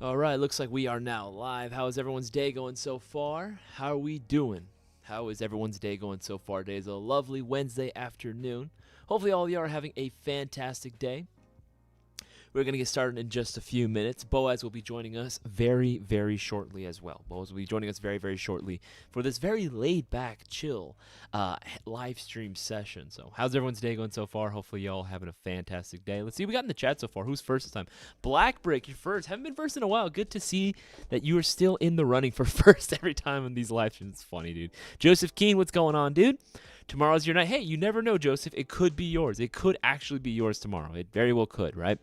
All right, looks like we are now live. How is everyone's day going so far? How are we doing? How is everyone's day going so far? Today is a lovely Wednesday afternoon. Hopefully, all of you are having a fantastic day. We're going to get started in just a few minutes. Boaz will be joining us very, very shortly as well. Boaz will be joining us very, very shortly for this very laid-back, chill live stream session. So how's everyone's day going so far? Hopefully y'all having a fantastic day. Let's see what we got in the chat so far. Who's first this time? Black Brick, you're first. Haven't been first in a while. Good to see that you are still in the running for first every time in these live streams. It's funny, dude. Joseph Keen, what's going on, dude? Tomorrow's your night. Hey, you never know, Joseph. It could be yours. It could actually be yours tomorrow. It very well could, right?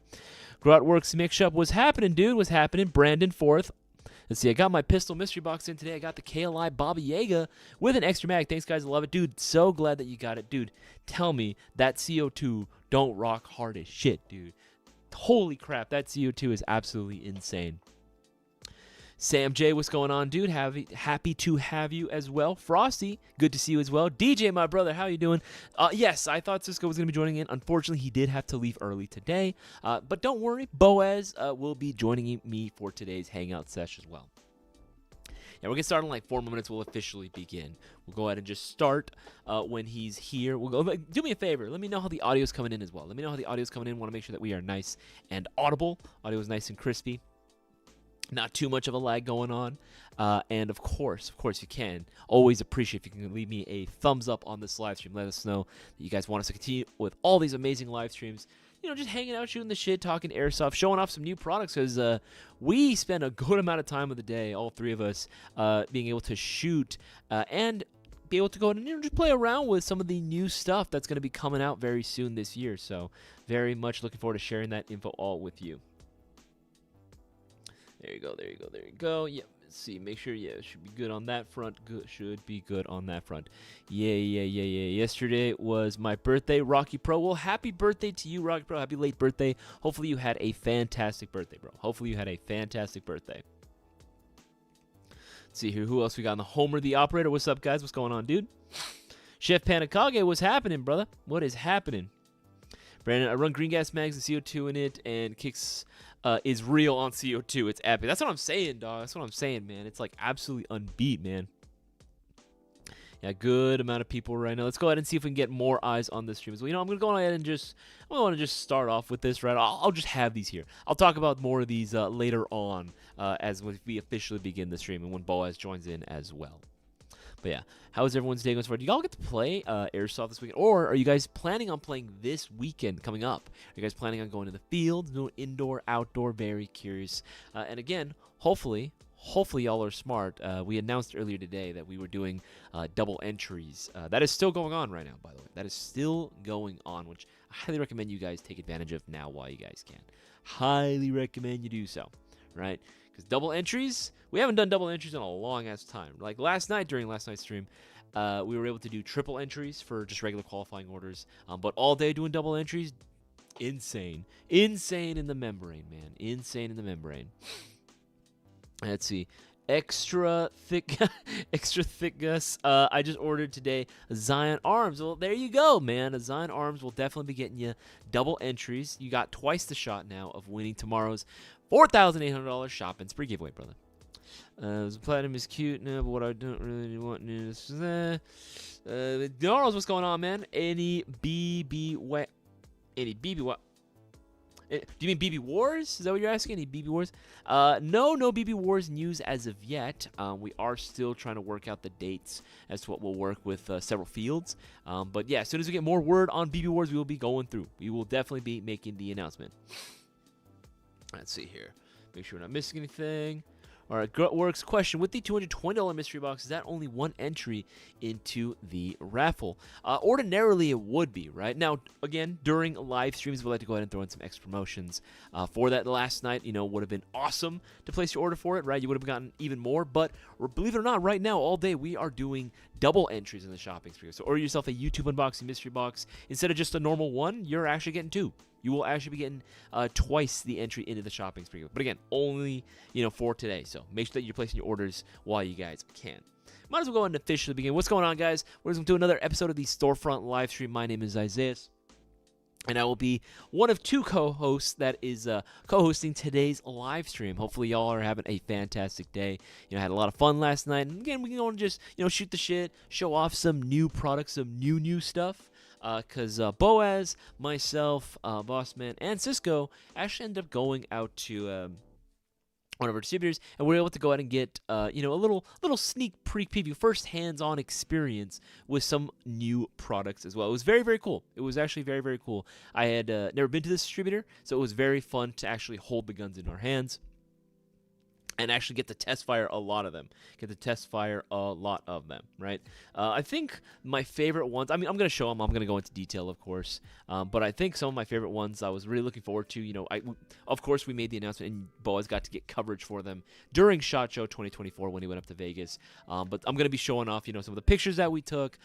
Grotworks Mix-Up was happening, dude. Was happening. Brandon fourth. Let's see. I got my pistol mystery box in today. I got the KLI Baba Yaga with an extra mag. Thanks, guys. I love it. Dude, so glad that you got it. Dude, tell me that CO2 don't rock hard as shit, dude. Holy crap. That CO2 is absolutely insane. Sam J, what's going on, dude? Happy to have you as well. Frosty, good to see you as well. DJ, my brother, how you doing? Yes, I thought Cisco was going to be joining in. Unfortunately, he did have to leave early today. But don't worry, Boaz will be joining me for today's hangout session as well. Yeah, we'll get started in like 4 more minutes. We'll officially begin. We'll go ahead and just start when he's here. We'll go. Do me a favor. Let me know how the audio's coming in as well. Let me know how the audio's coming in. Want to make sure that we are nice and audible. Audio is nice and crispy. Not too much of a lag going on. And of course, you can always appreciate if you can leave me a thumbs up on this live stream. Let us know that you guys want us to continue with all these amazing live streams. You know, just hanging out, shooting the shit, talking airsoft, showing off some new products, because we spend a good amount of time of the day, all three of us, being able to shoot and be able to go and just play around with some of the new stuff that's going to be coming out very soon this year. So very much looking forward to sharing that info all with you. There you go. Yep. Let's see. Make sure, it should be good on that front. Should be good on that front. Yeah. Yesterday was my birthday, Rocky Pro. Well, happy birthday to you, Rocky Pro. Happy late birthday. Hopefully you had a fantastic birthday, bro. Hopefully you had a fantastic birthday. Let's see here. Who else we got on the Homer the Operator? What's up, guys? What's going on, dude? Chef Panikage, what's happening, brother? What is happening? Brandon, I run green gas mags and CO2 in it, and kicks is real on CO2. It's epic. That's what I'm saying, dog. That's what I'm saying, man. It's like absolutely unbeat, man. Yeah, good amount of people right now. Let's go ahead and see if we can get more eyes on this stream. So, I'm going to go ahead and I want to just start off with this, right? I'll just have these here. I'll talk about more of these later on as we officially begin the stream and when Boaz joins in as well. But yeah, how is everyone's day going so far? Do y'all get to play Airsoft this weekend? Or are you guys planning on playing this weekend coming up? Are you guys planning on going to the field, doing indoor, outdoor? Very curious. And again, hopefully y'all are smart. We announced earlier today that we were doing double entries. That is still going on right now, by the way. That is still going on, which I highly recommend you guys take advantage of now while you guys can. Highly recommend you do so, right? Because double entries, we haven't done double entries in a long-ass time. Like last night, during last night's stream, we were able to do triple entries for just regular qualifying orders. But all day doing double entries, insane. Insane in the membrane, man. Insane in the membrane. Let's see. Extra thick Gus. I just ordered today Zion Arms. Well, there you go, man. A Zion Arms will definitely be getting you double entries. You got twice the shot now of winning tomorrow's $4,800 shop and spree giveaway, brother. Platinum is cute now, but what I don't really want is Donald's, what's going on, man? Any BB what? Do you mean BB Wars? Is that what you're asking? Any BB Wars? No BB Wars news as of yet. We are still trying to work out the dates as to what will work with several fields. But yeah, as soon as we get more word on BB Wars, we will be going through. We will definitely be making the announcement. Let's see here. Make sure we're not missing anything. All right, Grutworks question. With the $220 mystery box, is that only one entry into the raffle? Ordinarily, it would be, right? Now, again, during live streams, we like to go ahead and throw in some extra promotions. For that last night, would have been awesome to place your order for it, right? You would have gotten even more. But believe it or not, right now, all day, we are doing double entries in the shopping spree. So order yourself a YouTube unboxing mystery box. Instead of just a normal one, you're actually getting two. You will actually be getting twice the entry into the shopping spree. But again, only, for today. So make sure that you're placing your orders while you guys can. Might as well go ahead and officially begin. What's going on, guys? We're going to do another episode of the Storefront live stream. My name is Isaias. And I will be one of 2 co-hosts that is co-hosting today's live stream. Hopefully, y'all are having a fantastic day. I had a lot of fun last night. And again, we can go and just, shoot the shit, show off some new products, some new stuff. Because Boaz, myself, Bossman, and Cisco actually ended up going out to one of our distributors, and we were able to go out and get a little sneak preview, first hands-on experience with some new products as well. It was very, very cool. It was actually very, very cool. I had never been to this distributor, so it was very fun to actually hold the guns in our hands and actually get to test fire a lot of them. Right? I think my favorite ones, I'm going to show them. I'm going to go into detail, of course. But I think some of my favorite ones I was really looking forward to. Of course, we made the announcement, and Boaz got to get coverage for them during SHOT Show 2024 when he went up to Vegas. But I'm going to be showing off, some of the pictures that we took,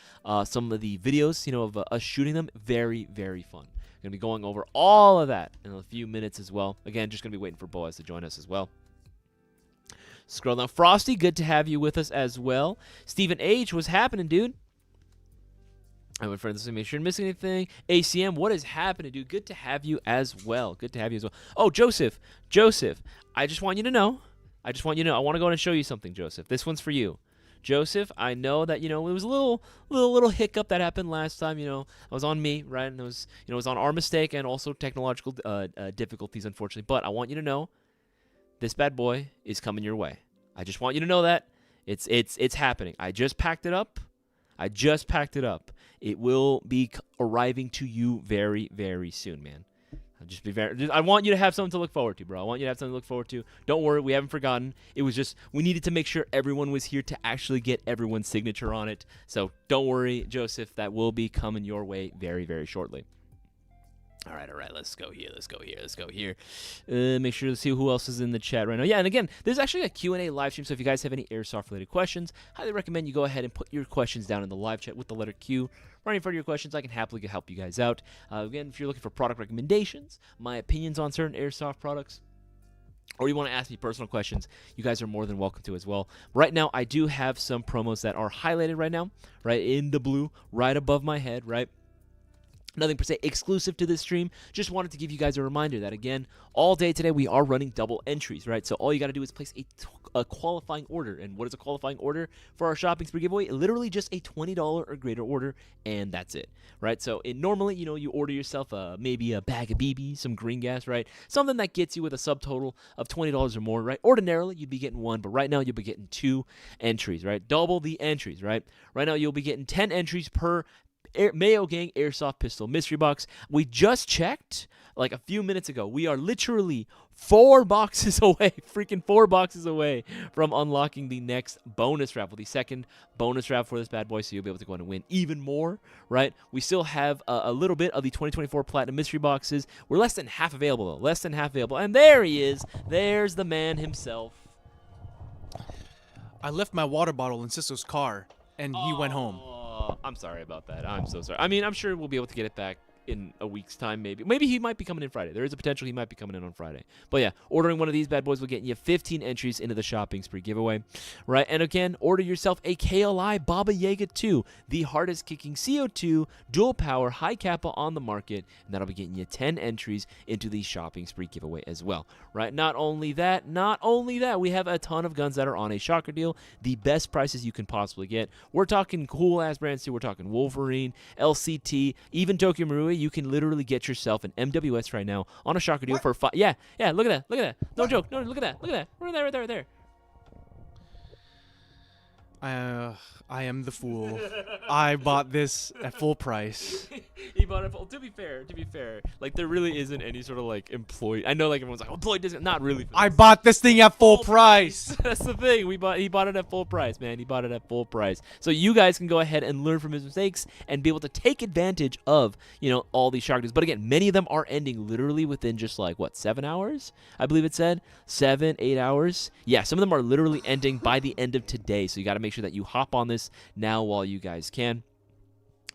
some of the videos, of us shooting them. Very, very fun. Going to be going over all of that in a few minutes as well. Again, just going to be waiting for Boaz to join us as well. Scroll down. Frosty, good to have you with us as well. Stephen H., what's happening, dude? I went for this to make sure I didn't miss anything. ACM, what is happening, dude? Good to have you as well. Oh, Joseph, I just want you to know. I want to go and show you something, Joseph. This one's for you. Joseph, I know that, it was a little hiccup that happened last time, it was on me, right? And it was on our mistake and also technological difficulties, unfortunately. But I want you to know, this bad boy is coming your way. I just want you to know that it's happening. I just packed it up. It will be arriving to you very, very soon, man. I want you to have something to look forward to, bro. Don't worry, we haven't forgotten. It was just we needed to make sure everyone was here to actually get everyone's signature on it. So don't worry, Joseph. That will be coming your way very, very shortly. All right, let's go here. Make sure to see who else is in the chat right now. Yeah, and again, there's actually a Q&A live stream, so if you guys have any Airsoft-related questions, highly recommend you go ahead and put your questions down in the live chat with the letter Q. Right in front of your questions, I can happily help you guys out. Again, if you're looking for product recommendations, my opinions on certain Airsoft products, or you want to ask me personal questions, you guys are more than welcome to as well. Right now, I do have some promos that are highlighted right now, right in the blue, right above my head, right? Nothing per se exclusive to this stream. Just wanted to give you guys a reminder that, again, all day today we are running double entries, right? So all you got to do is place a qualifying order. And what is a qualifying order for our shopping spree giveaway? Literally just a $20 or greater order, and that's it, right? So normally, you order yourself maybe a bag of BB, some green gas, right? Something that gets you with a subtotal of $20 or more, right? Ordinarily, you'd be getting 1, but right now you'll be getting 2 entries, right? Double the entries, right? Right now you'll be getting 10 entries per Mayo Gang Airsoft Pistol Mystery Box. We just checked like a few minutes ago. We are literally 4 boxes away, freaking 4 boxes away from unlocking the next bonus raffle, the second bonus raffle for this bad boy, so you'll be able to go in and win even more, right? We still have a little bit of the 2024 Platinum Mystery Boxes. We're less than half available, though. And there he is. There's the man himself. I left my water bottle in Cisco's car, and he went home. I'm sorry about that. I'm so sorry. I mean, I'm sure we'll be able to get it back in a week's time, maybe. Maybe he might be coming in Friday. There is a potential he might be coming in on Friday. But yeah, ordering one of these bad boys will get you 15 entries into the shopping spree giveaway, right? And again, order yourself a KLI Baba Yaga 2, the hardest kicking CO2 dual power high kappa on the market, and that'll be getting you 10 entries into the shopping spree giveaway as well, right? Not only that, we have a ton of guns that are on a shocker deal, the best prices you can possibly get. We're talking cool ass brands too. We're talking Wolverine, LCT, even Tokyo Marui. You can literally get yourself an MWS right now on a shocker deal for 5. Yeah, look at that. No joke. No, look at that. Right there. I am the fool. I bought this at full price. He bought it full. To be fair, like there really isn't any sort of like employee. I know like everyone's like employee discount. Not really. I bought this thing at full price. That's the thing. He bought it at full price, man. He bought it at full price. So you guys can go ahead and learn from his mistakes and be able to take advantage of all these shark deals. But again, many of them are ending literally within just like 7 hours. I believe it said 7-8 hours. Yeah, some of them are literally ending by the end of today. So you got to make sure that you hop on this now while you guys can.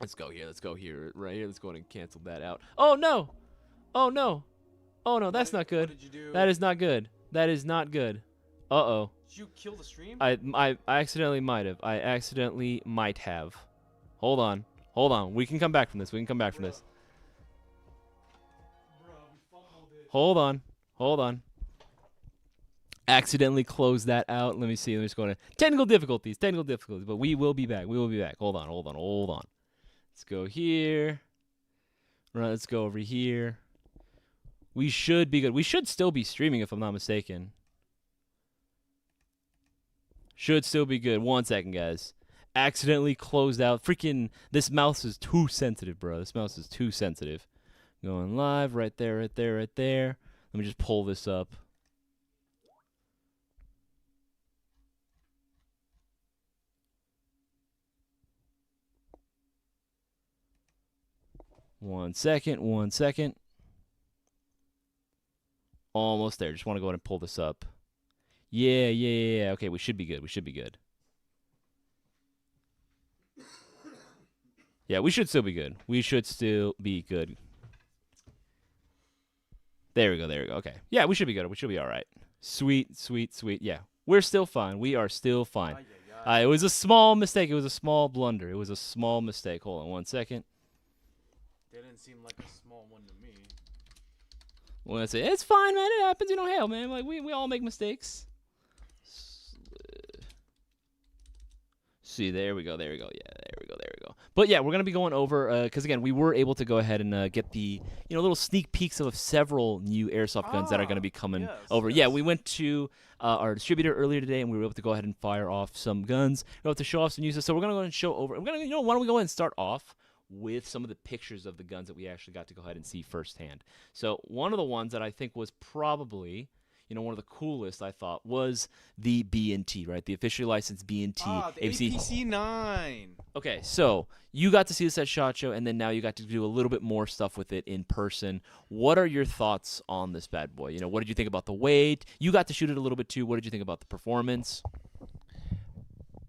Let's go here, right here. Let's go ahead and cancel that out. Oh no, that's not good. What did you do? That is not good. Uh-oh. Did you kill the stream? I accidentally might have. Hold on. We can come back from this. Hold on. Accidentally closed that out. Let me see. Let me just go to technical difficulties. But we will be back. Hold on. Let's go here. Right, let's go over here. We should be good. We should still be streaming if I'm not mistaken. Should still be good. 1 second, guys. Accidentally closed out. Freaking, this mouse is too sensitive, bro. This mouse is too sensitive. Going live. Right there. Let me just pull this up. One second. Almost there. Just want to go ahead and pull this up. Yeah. Okay, we should be good. Yeah, we should still be good. There we go. Okay. Yeah, we should be good. We should be all right. Sweet. Yeah, we're still fine. We are still fine. It was a small mistake. It was a small blunder. Hold on 1 second. Didn't seem like a small one to me. Well, I say it's fine, man. It happens. Hell, man. Like we all make mistakes. See, there we go. Yeah, there we go. But yeah, we're gonna be going over because again, we were able to go ahead and get the little sneak peeks of several new airsoft guns that are gonna be coming over. Yes. Yeah, we went to our distributor earlier today, and we were able to go ahead and fire off some guns. We were able to show off some uses. So we're gonna go ahead and show over. Why don't we go ahead and start off with some of the pictures of the guns that we actually got to go ahead and see firsthand. So one of the ones that I think was probably one of the coolest, I thought, was the B&T, right? The officially licensed B&T the APC-9. Okay, so you got to see this at SHOT Show, and then now you got to do a little bit more stuff with it in person. What are your thoughts on this bad boy? What did you think about the weight? You got to shoot it a little bit too. What did you think about the performance?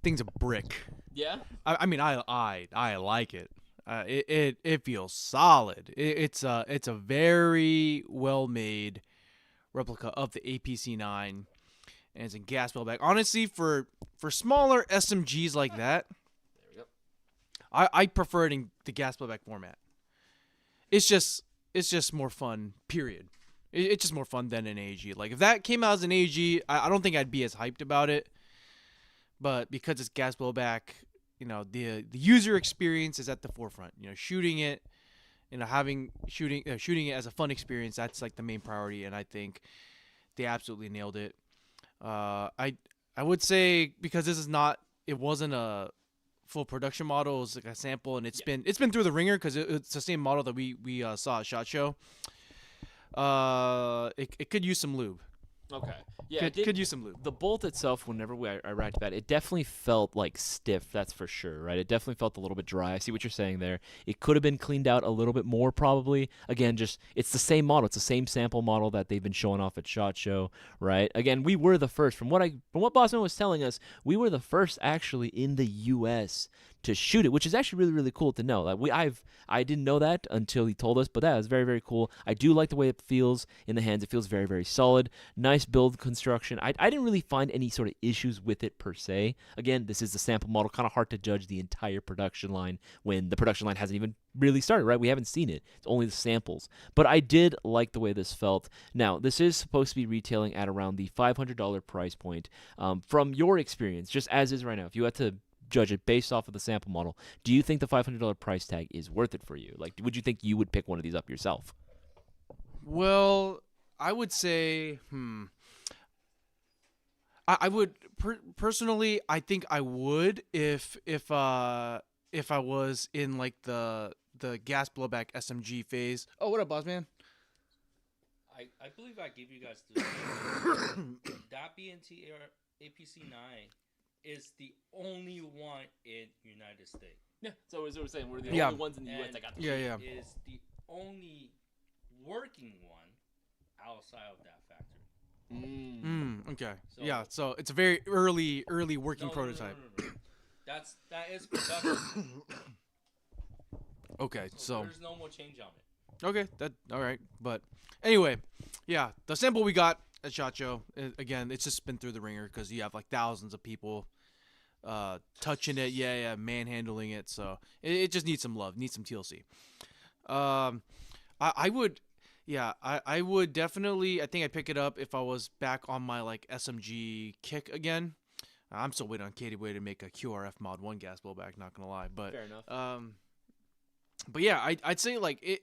Thing's a brick. Yeah? I mean, I like it. It feels solid. It's a very well made replica of the APC-9, and it's in gas blowback. Honestly, for smaller SMGs like that, there we go. I prefer it in the gas blowback format. It's just more fun. Period. It's just more fun than an AG. Like if that came out as an AG, I don't think I'd be as hyped about it. But because it's gas blowback, the user experience is at the forefront. Shooting it. Shooting it as a fun experience, that's like the main priority, and I think they absolutely nailed it. I would say because it wasn't a full production model, it was like a sample, and it's been through the ringer because it's the same model that we saw at SHOT Show. It could use some lube. Okay. Yeah, could use some lube. The bolt itself, whenever I racked that, it definitely felt like stiff. That's for sure, right? It definitely felt a little bit dry. I see what you're saying there. It could have been cleaned out a little bit more, probably. Again, it's the same model. It's the same sample model that they've been showing off at SHOT Show, right? Again, we were the first. From what Bossman was telling us, we were the first actually in the U.S. to shoot it, which is actually really, really cool to know. Like I didn't know that until he told us, but that was very, very cool. I do like the way it feels in the hands. It feels very, very solid. Nice build construction. I didn't really find any sort of issues with it per se. Again, this is the sample model. Kind of hard to judge the entire production line when the production line hasn't even really started, right? We haven't seen it. It's only the samples. But I did like the way this felt. Now, this is supposed to be retailing at around the $500 price point. From your experience, just as is right now, if you had to judge it based off of the sample model, do you think the $500 price tag is worth it for you? Like, would you think you would pick one of these up yourself? Well, I would say, I would personally. I think I would if I was in like the gas blowback SMG phase. Oh, what up, boss man? I believe I gave you guys the that BNT APC-9 is the only one in United States. Yeah, so as we were saying, we're the only ones in the U.S. that got the yeah. It is the only working one outside of that factory. Okay. So, yeah, so it's a very early working prototype. No. That is production. Okay, so there's no more change on it. Okay, all right. But anyway, yeah, the sample we got at SHOT Show, again, it's just been through the ringer because you have like thousands of people touching it, manhandling it. So it just needs some love, needs some TLC. I would, Yeah, I would definitely. I think I'd pick it up if I was back on my like SMG kick again. I'm still waiting on Katie Way to make a QRF mod 1 gas blowback. Not gonna lie, but Fair enough. but yeah, I'd say like it.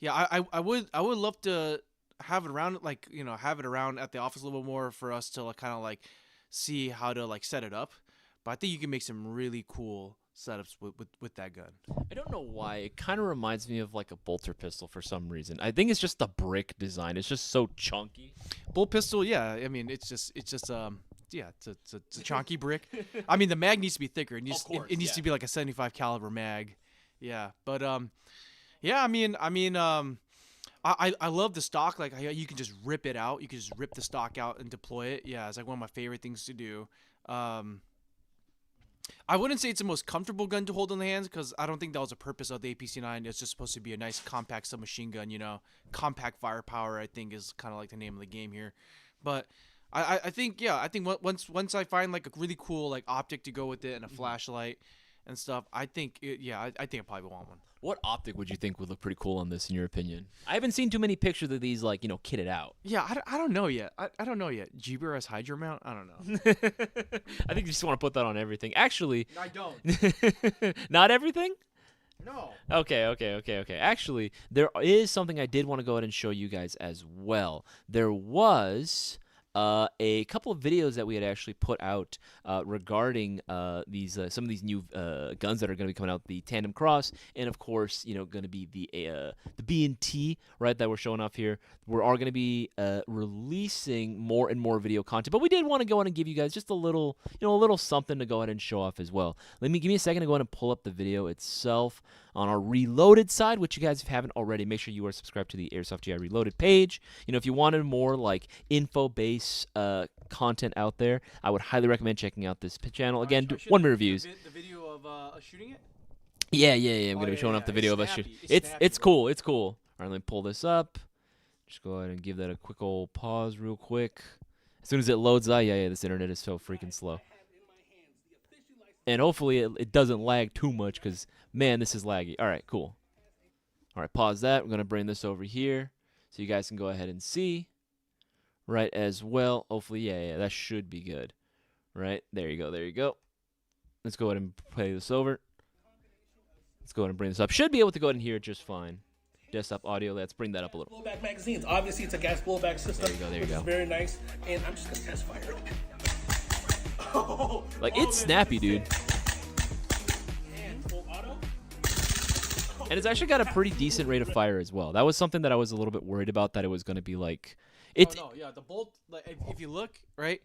Yeah, I would love to have it around, like, have it around at the office a little bit more for us to like, kind of like see how to like set it up. But I think you can make some really cool setups with that gun. I don't know why. It kind of reminds me of like a bolter pistol for some reason. I think it's just the brick design. It's just so chunky. Bolt pistol, yeah. I mean, yeah, it's a chunky brick. I mean, the mag needs to be thicker. It needs to be like a 75 caliber mag. Yeah, but yeah. I love the stock. Like, you can just rip it out. You can just rip the stock out and deploy it. Yeah, it's like one of my favorite things to do. I wouldn't say it's the most comfortable gun to hold in the hands, because I don't think that was the purpose of the APC-9. It's just supposed to be a nice compact submachine gun, Compact firepower, I think, is kind of like the name of the game here. But I think, yeah, I think once I find like a really cool like optic to go with it and a flashlight and stuff, I think, I think I probably want one. What optic would you think would look pretty cool on this, in your opinion? I haven't seen too many pictures of these, like, kitted out. Yeah, I don't know yet. I don't know yet. GBRS Hydra mount? I don't know. I think you just want to put that on everything. Actually, I don't. not everything? No. Okay. Actually, there is something I did want to go ahead and show you guys as well. There was a couple of videos that we had actually put out regarding these some of these new guns that are going to be coming out, the Tandem Cross, and of course, going to be the B&T, right, that we're showing off here. We're all going to be releasing more and more video content, but we did want to go ahead and give you guys just a little, a little something to go ahead and show off as well. Give me a second to go ahead and pull up the video itself on our Reloaded side, which you guys, if you haven't already, make sure you are subscribed to the Airsoft GI Reloaded page. If you wanted more like info-based content out there, I would highly recommend checking out this channel. Again, 1 minute reviews. The video of us shooting it? Yeah. I'm going to be showing off the video of us shooting. It's cool. It's cool. All right, let me pull this up. Just go ahead and give that a quick old pause real quick. As soon as it loads, this internet is so freaking slow. And hopefully it doesn't lag too much, because, man, this is laggy. All right, cool. All right, pause that. We're going to bring this over here so you guys can go ahead and see, right, as well. Hopefully, yeah, that should be good. Right, there you go. Let's go ahead and play this over. Let's go ahead and bring this up. Should be able to go ahead and hear it just fine. Desktop audio, let's bring that up a little. Blowback magazines. Obviously, it's a gas blowback system. There you go. Which is very nice. And I'm just going to test fire. Like, it's snappy, dude. And full auto. And it's actually got a pretty decent rate of fire as well. That was something that I was a little bit worried about, that it was going to be like... The bolt, like, if you look, right,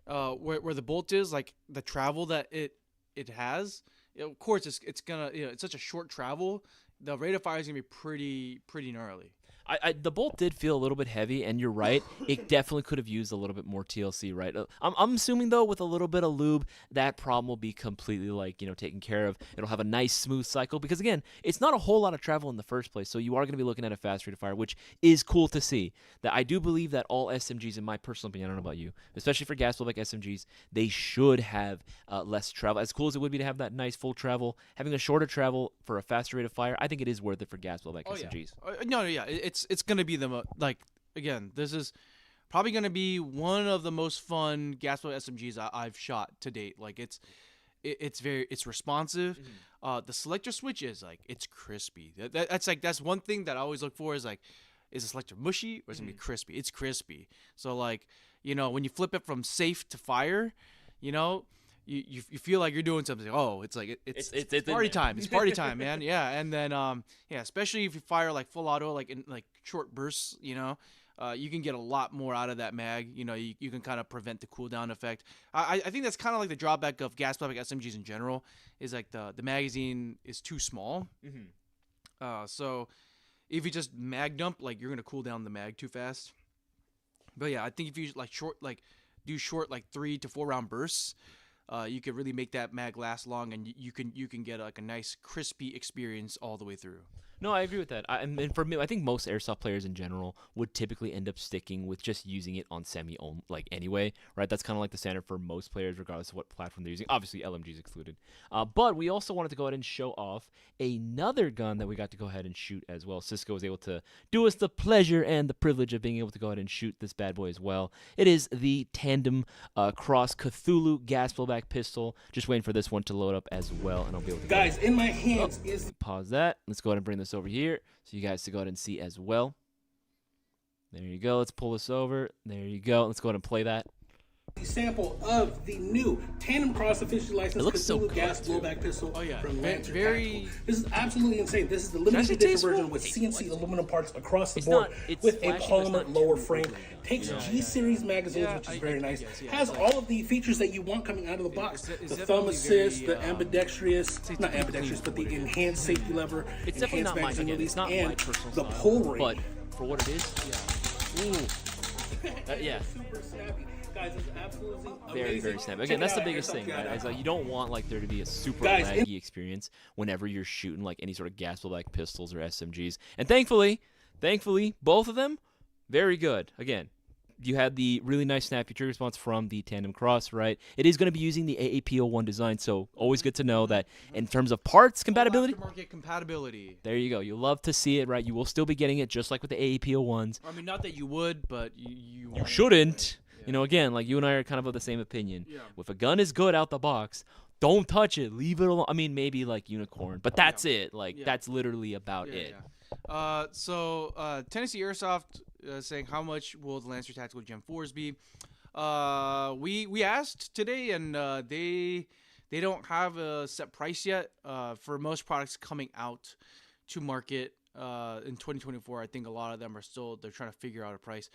where the bolt is, like, the travel that it has, of course, it's going to, it's such a short travel, the rate of fire is going to be pretty gnarly. The bolt did feel a little bit heavy, and you're right. It definitely could have used a little bit more TLC, right? I'm assuming, though, with a little bit of lube, that problem will be completely, taken care of. It'll have a nice, smooth cycle, because, again, it's not a whole lot of travel in the first place, so you are going to be looking at a fast rate of fire, which is cool to see. That I do believe that all SMGs, in my personal opinion, I don't know about you, especially for gas blowback SMGs, they should have less travel. As cool as it would be to have that nice full travel, having a shorter travel for a faster rate of fire, I think it is worth it for gas blowback SMGs. Yeah. It's gonna be again, this is probably gonna be one of the most fun gas blowback SMGs I've shot to date. Like, it's responsive. The selector switch is it's crispy. That's one thing that I always look for, is the selector mushy or is it gonna be crispy? It's crispy. So when you flip it from safe to fire, you feel like you're doing something. Oh, it's party time. It's party time, man. Yeah, and then especially if you fire full auto, in short bursts, you can get a lot more out of that mag. You can kind of prevent the cooldown effect. I think that's kind of the drawback of gas blowback SMGs in general, is the magazine is too small. So if you just mag dump, you're gonna cool down the mag too fast. But yeah, I think if you do short 3 to 4 round bursts, you can really make that mag last long, and you can get a nice crispy experience all the way through. No, I agree with that. And for me, I think most airsoft players in general would typically end up sticking with just using it on semi-own, like anyway, right? That's kind of like the standard for most players, regardless of what platform they're using. Obviously, LMGs excluded. But we also wanted to go ahead and show off another gun that we got to go ahead and shoot as well. Cisco was able to do us the pleasure and the privilege of being able to go ahead and shoot this bad boy as well. It is the Tandem Cross Cthulhu gas blowback pistol. Just waiting for this one to load up as well, and I'll be able to. Guys, in my hands is. Pause that. Let's go ahead and bring this over here so you guys to go ahead and see as well. There you go. Let's pull this over. There you go. Let's go ahead and play that. Sample of the new Tandem Cross officially licensed looks so Cthulhu good, gas too. blowback pistol from Lancer very- Tactical. This is absolutely insane. This is the limited say edition tasteful? version with CNC aluminum parts across the It's board not- it's with a flashy, but it's polymer not lower too frame. overly. Takes G-series magazines, Yeah, which is I very nice. guess, yeah. Has all of the features that you want coming out of the box. it's The thumb definitely assist, very, the ambidextrous, not pretty ambidextrous, but clean the for what it is. enhanced safety lever, It's definitely enhanced not mine. magazine Again, release, it's not and my personal the style, pull rate. but for what it is, ooh, yeah. Super snappy. Guys, it's absolutely Very, amazing. very snappy. Check Again, it that's the out at biggest thing, right? It's airsofting.com. like you don't want like there to be a super Guys, laggy experience whenever you're shooting like any sort of gas blowback pistols or SMGs. And thankfully, both of them, very good. Again, you had the really nice snappy trigger response from the Tandem Cross, right? It is going to be using the AAP01 design, so always good to know that in terms of parts compatibility. Aftermarket compatibility. There you go. You love to see it, right? You will still be getting it just like with the AAP01s. I mean, not that you would, but you You shouldn't. You know, again, like you and I are kind of the same opinion. Yeah. If a gun is good out the box, don't touch it. Leave it alone. I mean, maybe like Unicorn, but that's it. Like, that's literally about it. So Tennessee Airsoft saying how much will the Lancer Tactical Gen 4s be? We asked today, and they don't have a set price yet for most products coming out to market in 2024. I think a lot of them are they're trying to figure out a price.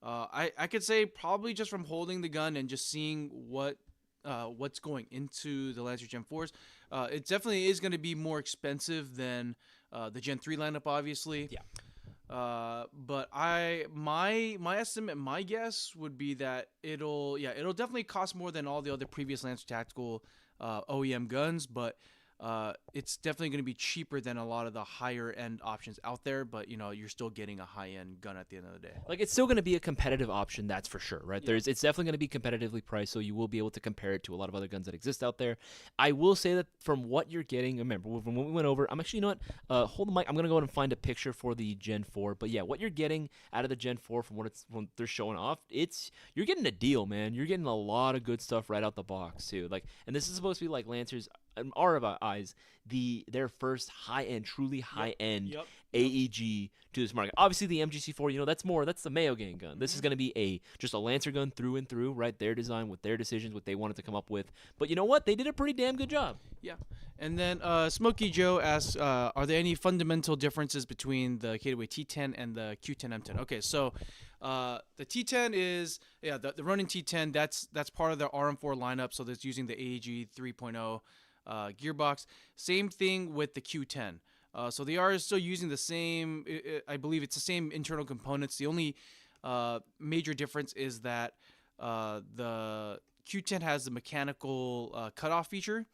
I could say probably just from holding the gun and just seeing what's going into the Lancer Gen 4s, it definitely is going to be more expensive than the Gen 3 lineup, obviously. Yeah. But my estimate, my guess would be that it'll definitely cost more than all the other previous Lancer Tactical OEM guns, but it's definitely going to be cheaper than a lot of the higher end options out there, but you're still getting a high end gun at the end of the day. Like, it's still going to be a competitive option, that's for sure, right? It's definitely going to be competitively priced, so you will be able to compare it to a lot of other guns that exist out there. I will say that from what you're getting, remember, when we went over, I'm actually, you know what, hold the mic, I'm going to go ahead and find a picture for the Gen 4, but yeah, what you're getting out of the Gen 4 from what they're showing off, you're getting a deal, man. You're getting a lot of good stuff right out the box, too. Like, and this is supposed to be like Lancers, are about eyes, their first high-end, truly high-end AEG to this market. Obviously, the MGC4, that's the Mayo Gang gun. This is going to be just a Lancer gun through and through, right? Their design with their decisions, what they wanted to come up with. But you know what? They did a pretty damn good job. Yeah. And then Smokey Joe asks, are there any fundamental differences between the Kataway T10 and the Q10 M10? Okay, so the T10 is, the Ronin T10, that's part of the RM4 lineup, so that's using the AEG 3.0 gearbox. Same thing with the Q10. So they are still using the same, I believe it's the same internal components. The only major difference is that the Q10 has the mechanical cutoff feature,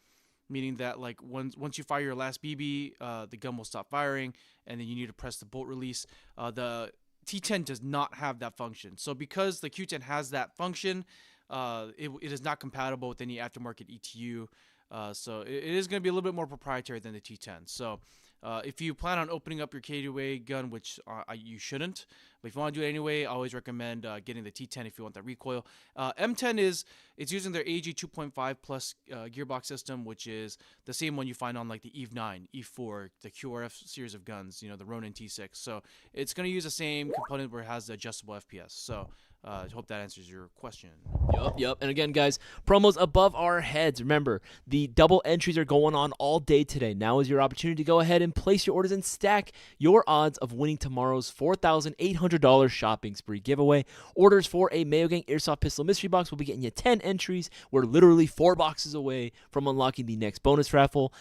meaning that like once you fire your last BB, the gun will stop firing, and then you need to press the bolt release. The T10 does not have that function. So because the Q10 has that function, it is not compatible with any aftermarket ETU. So it is going to be a little bit more proprietary than the T10. So if you plan on opening up your Kataway gun, which you shouldn't, but if you want to do it anyway, I always recommend getting the T10 if you want that recoil. M10 it's using their AG 2.5 plus gearbox system, which is the same one you find on like the Eve 9, Eve 4, the QRF series of guns, the Ronin T6. So it's going to use the same component where it has the adjustable FPS. So I hope that answers your question. Yup. And again, guys, promos above our heads. Remember, the double entries are going on all day today. Now is your opportunity to go ahead and place your orders and stack your odds of winning tomorrow's $4,800 shopping spree giveaway. Orders for a Mayo Gang Airsoft Pistol Mystery Box will be getting you 10 entries. We're literally 4 boxes away from unlocking the next bonus raffle.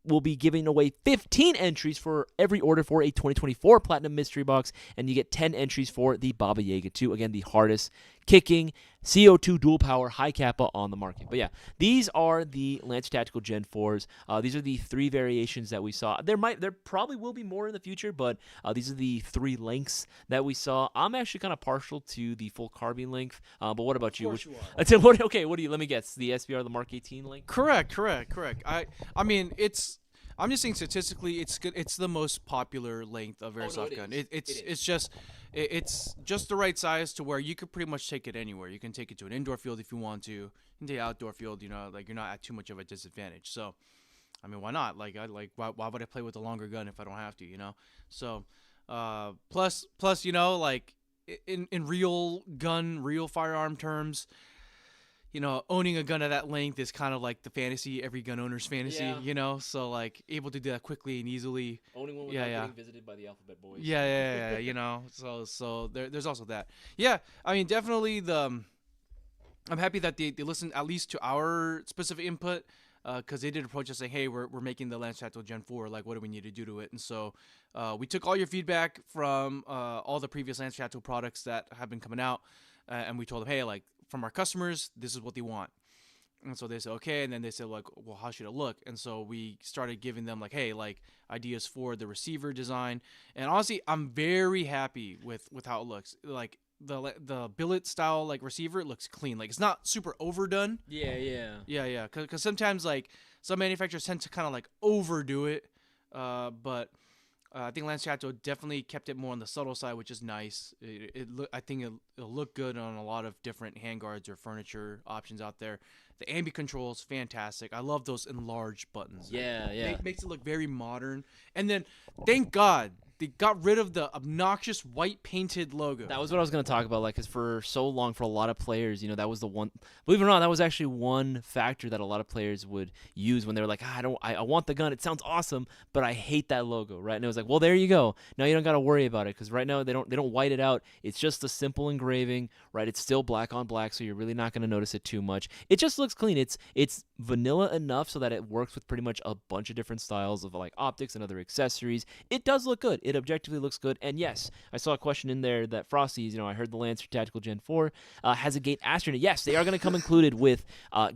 We'll be giving away 15 entries for every order for a 2024 Platinum Mystery Box, and you get 10 entries for the Baba Yaga 2. Again, the hardest kicking, CO2 dual power, high kappa on the market. But yeah, these are the Lancer Tactical Gen 4s. These are the 3 variations that we saw. There probably will be more in the future, but these are the 3 lengths that we saw. I'm actually kind of partial to the full carbine length. But what about you? Of course you are. I said, what? Okay, what do you? Let me guess. The SBR, the Mark 18 length. Correct. I mean, I'm just saying statistically, it's good. It's the most popular length of airsoft gun. It's just the right size to where you could pretty much take it anywhere. You can take it to an indoor field if you want to. You can take it outdoor field. Like you're not at too much of a disadvantage. So, I mean, why not? Why would I play with a longer gun if I don't have to? So, plus, like in real firearm terms. Owning a gun of that length is kind of like the fantasy, every gun owner's fantasy, Yeah. So like able to do that quickly and easily. Owning one without getting visited by the alphabet boys. Yeah. So there's also that. Yeah, I mean, definitely I'm happy that they listened at least to our specific input, because they did approach us saying, hey, we're making the Lancer Tactical Gen 4, like what do we need to do to it? And so we took all your feedback from all the previous Lancer Tactical products that have been coming out, and we told them, hey, like, from our customers, this is what they want. And so they said, okay. And then they said, like, well, how should it look? And so we started giving them, like, hey, like, ideas for the receiver design. And honestly, I'm very happy with how it looks. Like, the billet style, like, receiver, it looks clean. Like, it's not super overdone. Yeah. Yeah. Because sometimes, like, some manufacturers tend to kind of, like, overdo it. But I think Lancer Tactical definitely kept it more on the subtle side, which is nice. I think it'll look good on a lot of different handguards or furniture options out there. The ambi control is fantastic. I love those enlarged buttons. Yeah. It makes it look very modern. And then, thank God, they got rid of the obnoxious white painted logo. That was what I was going to talk about, like, because for so long, for a lot of players, that was the one, believe it or not, that was actually one factor that a lot of players would use when they were like, I want the gun, it sounds awesome, but I hate that logo, right? And it was like, well, there you go. Now you don't got to worry about it, because right now they don't white it out. It's just a simple engraving, right? It's still black on black, so you're really not going to notice it too much. It just looks clean. It's vanilla enough so that it works with pretty much a bunch of different styles of, like, optics and other accessories. It does look good. It objectively looks good. And yes, I saw a question in there that Frosty's, I heard the Lancer Tactical Gen 4 has a Gate Aster in it. Yes, they are going to come included with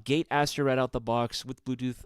Gate Aster right out the box with Bluetooth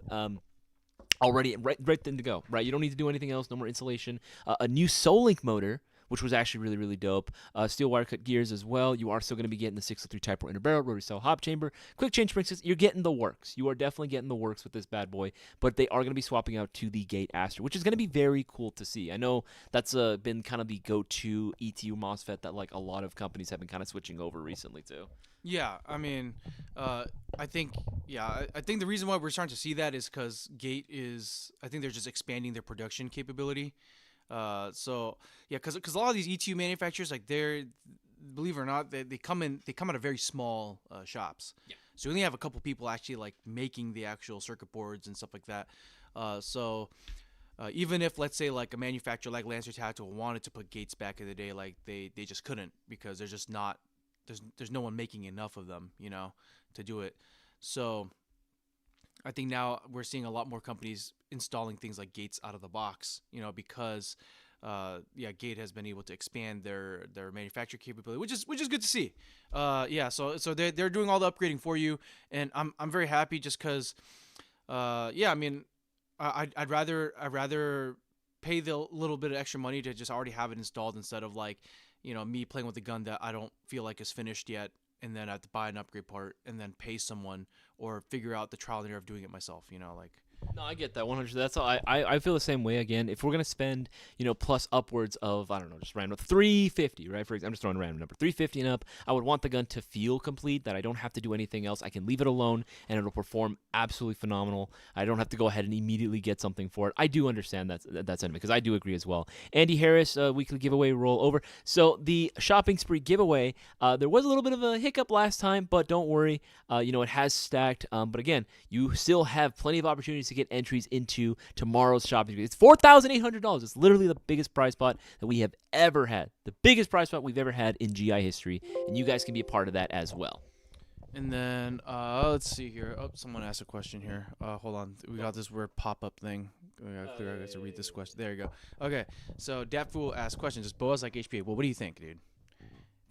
already right then to go, right? You don't need to do anything else, no more insulation. A new Solink motor, which was actually really, really dope. Steel wire cut gears as well. You are still going to be getting the 603 Type 4 inner barrel, rotary cell hop chamber, quick change spring system. You're getting the works. You are definitely getting the works with this bad boy, but they are going to be swapping out to the Gate Aster, which is going to be very cool to see. I know that's been kind of the go-to ETU MOSFET that, like, a lot of companies have been kind of switching over recently too. Yeah, I mean, I think the reason why we're starting to see that is because Gate I think they're just expanding their production capability. So yeah, because a lot of these ETU manufacturers, like, believe it or not, they come out of very small shops. Yeah. So you only have a couple people actually, like, making the actual circuit boards and stuff like that. So even if, let's say, like, a manufacturer like Lancer Tactical wanted to put gates back in the day, like, they just couldn't, because there's just not there's no one making enough of them, to do it. So I think now we're seeing a lot more companies installing things like gates out of the box, because Gate has been able to expand their manufacturing capability, which is good to see. So they're doing all the upgrading for you, and I'm very happy just because I mean, I'd rather pay the little bit of extra money to just already have it installed, instead of, like, me playing with a gun that I don't feel like is finished yet, and then I have to buy an upgrade part and then pay someone or figure out the trial and error of doing it myself, like. No, I get that 100%. That's all. I feel the same way. Again, if we're gonna spend, plus upwards of, I don't know, just random $350, right? I'm just throwing a random number, $350 and up. I would want the gun to feel complete, that I don't have to do anything else. I can leave it alone and it'll perform absolutely phenomenal. I don't have to go ahead and immediately get something for it. I do understand that sentiment, because I do agree as well. Andy Harris, weekly giveaway roll over. So the shopping spree giveaway, there was a little bit of a hiccup last time, but don't worry. It has stacked. But again, you still have plenty of opportunities to get entries into tomorrow's shopping spree. It's $4,800. It's literally the biggest prize pot that we have ever had. The biggest prize pot we've ever had in GI history, and you guys can be a part of that as well. And then let's see here. Oh, someone asked a question here. Hold on. We got this weird pop-up thing. I got to read this question. There you go. Okay. So Datfool asked questions. Is Bowas like HPA? Well, what do you think, dude?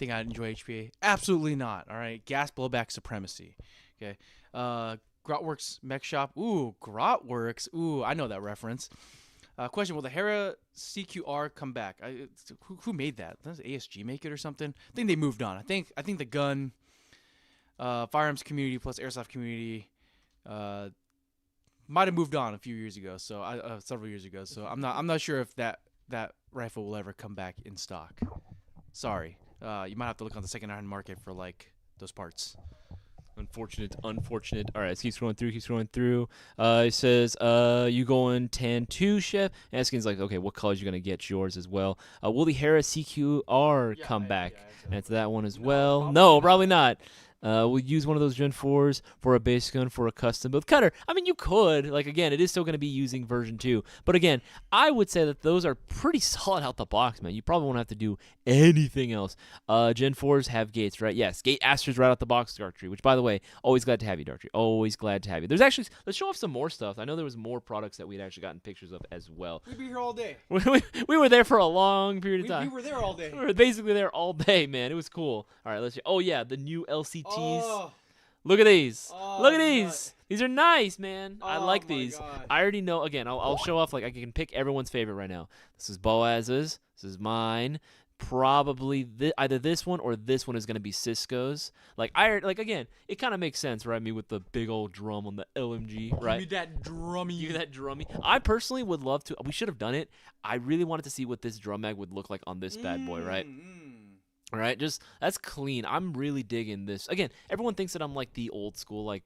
think I'd enjoy HPA? Absolutely not. All right, gas blowback supremacy. Okay, Grotworks Mech Shop. Ooh, Grotworks. Ooh, I know that reference. Question: will the Hera CQR come back? Who made that? Does ASG make it or something? I think they moved on. I think the gun, firearms community plus airsoft community, might have moved on a few years ago. So several years ago. So I'm not sure if that rifle will ever come back in stock. Sorry. You might have to look on the second-hand market for like those parts. Unfortunate. All right, let's keep scrolling through. It says, you going tan 2, Chef? Asking's like, okay, what colors you going to get yours as well? Will the Hera CQR come back? Answer that one as well. No, probably not. We'll use one of those Gen 4s for a base gun for a custom build cutter. I mean, you could. Like, again, it is still going to be using version 2. But again, I would say that those are pretty solid out the box, man. You probably won't have to do anything else. Gen 4s have gates, right? Yes, gate Asters right out the box, Darktree, which, by the way, always glad to have you, Darktree. Always glad to have you. There's actually, let's show off some more stuff. I know there was more products that we'd actually gotten pictures of as well. We'd be here all day. We were there for a long period of time. We were there all day. We were basically there all day, man. It was cool. All right, let's see. Oh, yeah, the new LCTs. Oh. Look at these. Oh, Look at these. These are nice, man. I Oh like my these. God. I already know. Again, I'll show off. Like, I can pick everyone's favorite right now. This is Boaz's. This is mine. Probably either this one or this one is going to be Cisco's. Like, again, it kind of makes sense, right? I mean, with the big old drum on the LMG, right? Give me that drummy. Give me that drummy. I personally would love to. We should have done it. I really wanted to see what this drum mag would look like on this bad boy, right? All right, just that's clean. I'm really digging this. Again, everyone thinks that I'm like the old school like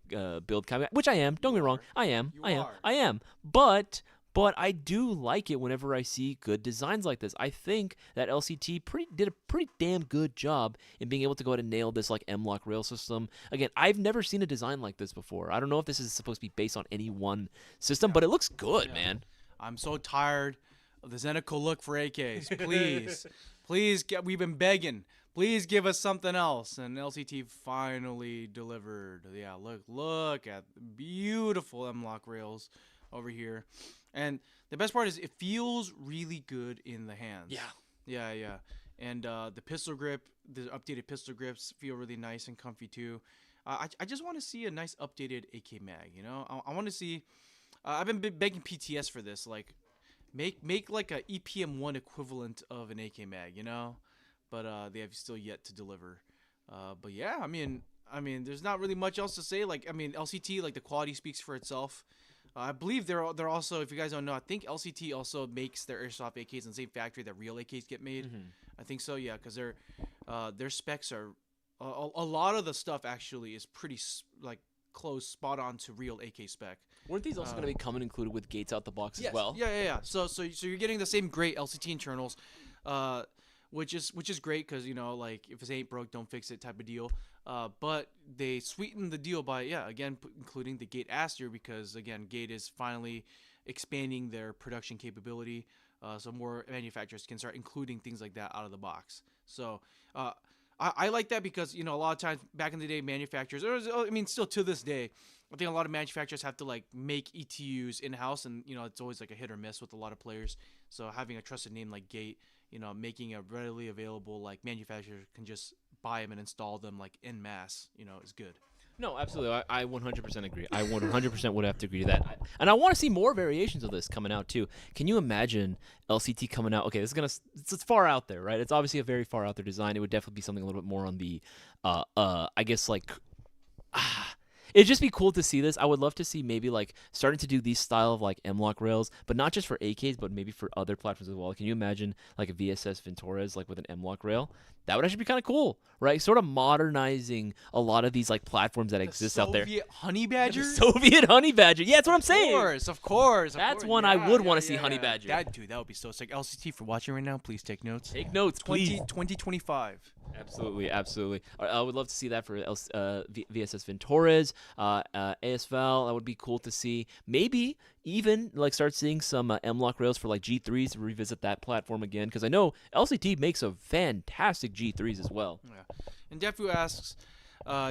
build kind of, which I am. Don't get me wrong, I am. But I do like it whenever I see good designs like this. I think that LCT did a pretty damn good job in being able to go ahead and nail this like M-Lock rail system. Again, I've never seen a design like this before. I don't know if this is supposed to be based on any one system, but it looks good, man. I'm so tired of the Zenico look for AKs. Please, we've been begging. Please give us something else. And LCT finally delivered. Yeah, look at the beautiful M-Lock rails over here. And the best part is it feels really good in the hands. Yeah. And the pistol grip, the updated pistol grips feel really nice and comfy too. I just want to see a nice updated AK mag, you know? I want to see... I've been begging PTS for this, like... Make like a EPM1 equivalent of an AK mag, you know, but they have still yet to deliver. But yeah, I mean, there's not really much else to say. Like, I mean, LCT, like the quality speaks for itself. I believe they're also, if you guys don't know, I think LCT also makes their airsoft AKs in the same factory that real AKs get made. I think so, yeah, because their specs are a lot of the stuff actually is pretty like close, spot on to real AK spec. Weren't these also going to be coming included with gates out the box as well? Yeah. So you're getting the same great LCT internals, which is great because, you know, like if it ain't broke, don't fix it type of deal. But they sweetened the deal by including the Gate Aster because again, Gate is finally expanding their production capability, so more manufacturers can start including things like that out of the box. So I like that because, you know, a lot of times back in the day, manufacturers, I mean, still to this day, I think a lot of manufacturers have to like make ETUs in-house, and you know it's always like a hit or miss with a lot of players. So having a trusted name like Gate, you know, making a readily available like manufacturer can just buy them and install them like en masse, you know, is good. No, absolutely. I 100% agree. I 100% would have to agree to that. And I want to see more variations of this coming out too. Can you imagine LCT coming out? Okay, this is it's far out there, right? It's obviously a very far out there design. It would definitely be something a little bit more on the, I guess like. It'd just be cool to see this. I would love to see maybe like starting to do these style of like M-Lock rails, but not just for AKs, but maybe for other platforms as well. Can you imagine like a VSS Ventores like with an M-Lock rail? That would actually be kind of cool, right? Sort of modernizing a lot of these like platforms that exist out there. Soviet Honey Badger? The Soviet Honey Badger. Yeah, that's what I'm saying. Of course. That's one I would want to see Honey Badger. That would be so sick. LCT, for watching right now, please take notes. Take notes, please. 2025. Absolutely. I would love to see that for VSS Ventores, ASVAL. That would be cool to see. Maybe even like start seeing some M-Lock rails for like G3s to revisit that platform again, because I know LCT makes a fantastic G3s as well. Yeah. And Defu asks,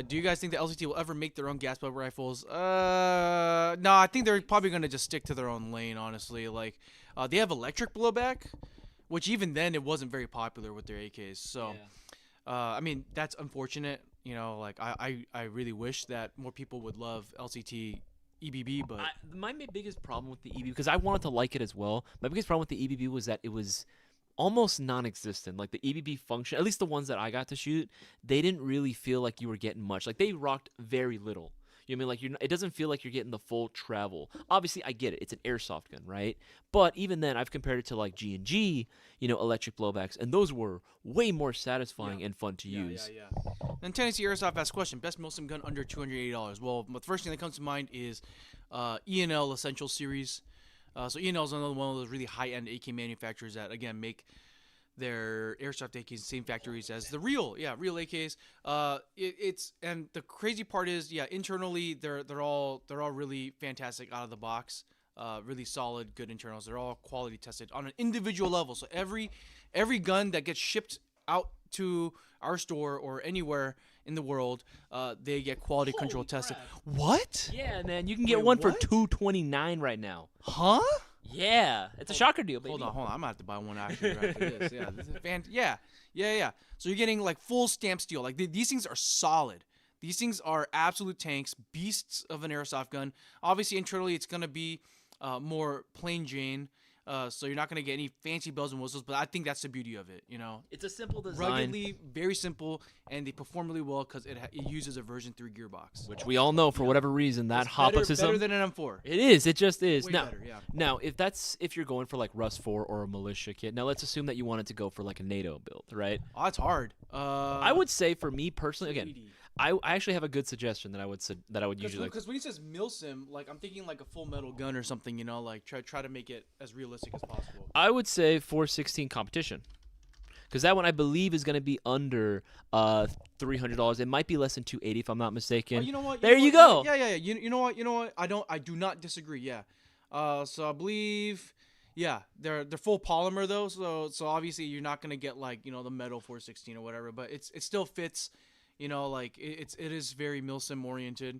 do you guys think that LCT will ever make their own gas belt rifles? No, I think they're probably going to just stick to their own lane, honestly. Like, they have electric blowback, which even then it wasn't very popular with their AKs. So, I mean, that's unfortunate. You know, like I really wish that more people would love LCT EBB, but My biggest problem with the EBB, because I wanted to like it as well, my biggest problem with the EBB was that it was almost non-existent. Like the EBB function, at least the ones that I got to shoot, they didn't really feel like you were getting much. Like they rocked very little. You know what I mean? Like it doesn't feel like you're getting the full travel. Obviously, I get it. It's an airsoft gun, right? But even then, I've compared it to like G&G, electric blowbacks, and those were way more satisfying and fun to use. Yeah. Then Tennessee Airsoft asked question: best milsim gun under $280. Well, the first thing that comes to mind is E&L Essential Series. So E&L is another one of those really high-end AK manufacturers that again make their airsoft AKs in the same factories as the real AKs. It's and the crazy part is, internally they're all really fantastic out of the box. Really solid, good internals. They're all quality tested on an individual level. So every gun that gets shipped out to our store or anywhere in the world, they get quality control tested. What? Yeah, man, you can get Wait, one for what? $229 right now. Huh? Yeah, it's a shocker deal, baby. Hold on. I'm gonna have to buy one actually right after this. Yeah, this is yeah. So you're getting like full stamp steel. Like these things are solid. These things are absolute tanks, beasts of an airsoft gun. Obviously, internally, it's gonna be more plain Jane. So you're not gonna get any fancy bells and whistles. But I think that's the beauty of it. It's a simple design, Ruggedly, very simple, and they perform really well because it uses a version 3 gearbox. which we all know for whatever reason that It's Hoppa better system. than an M4. It is. It just is. Way Now, better, yeah. now, if you're going for like Rust 4 or a militia kit, now let's assume that you wanted to go for like a NATO build, right? Oh, that's hard. I would say for me personally, again, 80. I actually have a good suggestion that I would usually like. Because when he says milsim, like I'm thinking like a full metal gun or something, like try to make it as realistic as possible. I would say 416 competition, because that one I believe is going to be under $300. It might be less than 280 if I'm not mistaken. Oh, you know what? There you go. Yeah. You know what? I do not disagree. Yeah. So I believe, they're full polymer though. So obviously you're not gonna get like the metal 416 or whatever, but it still fits. Like it is very milsim oriented.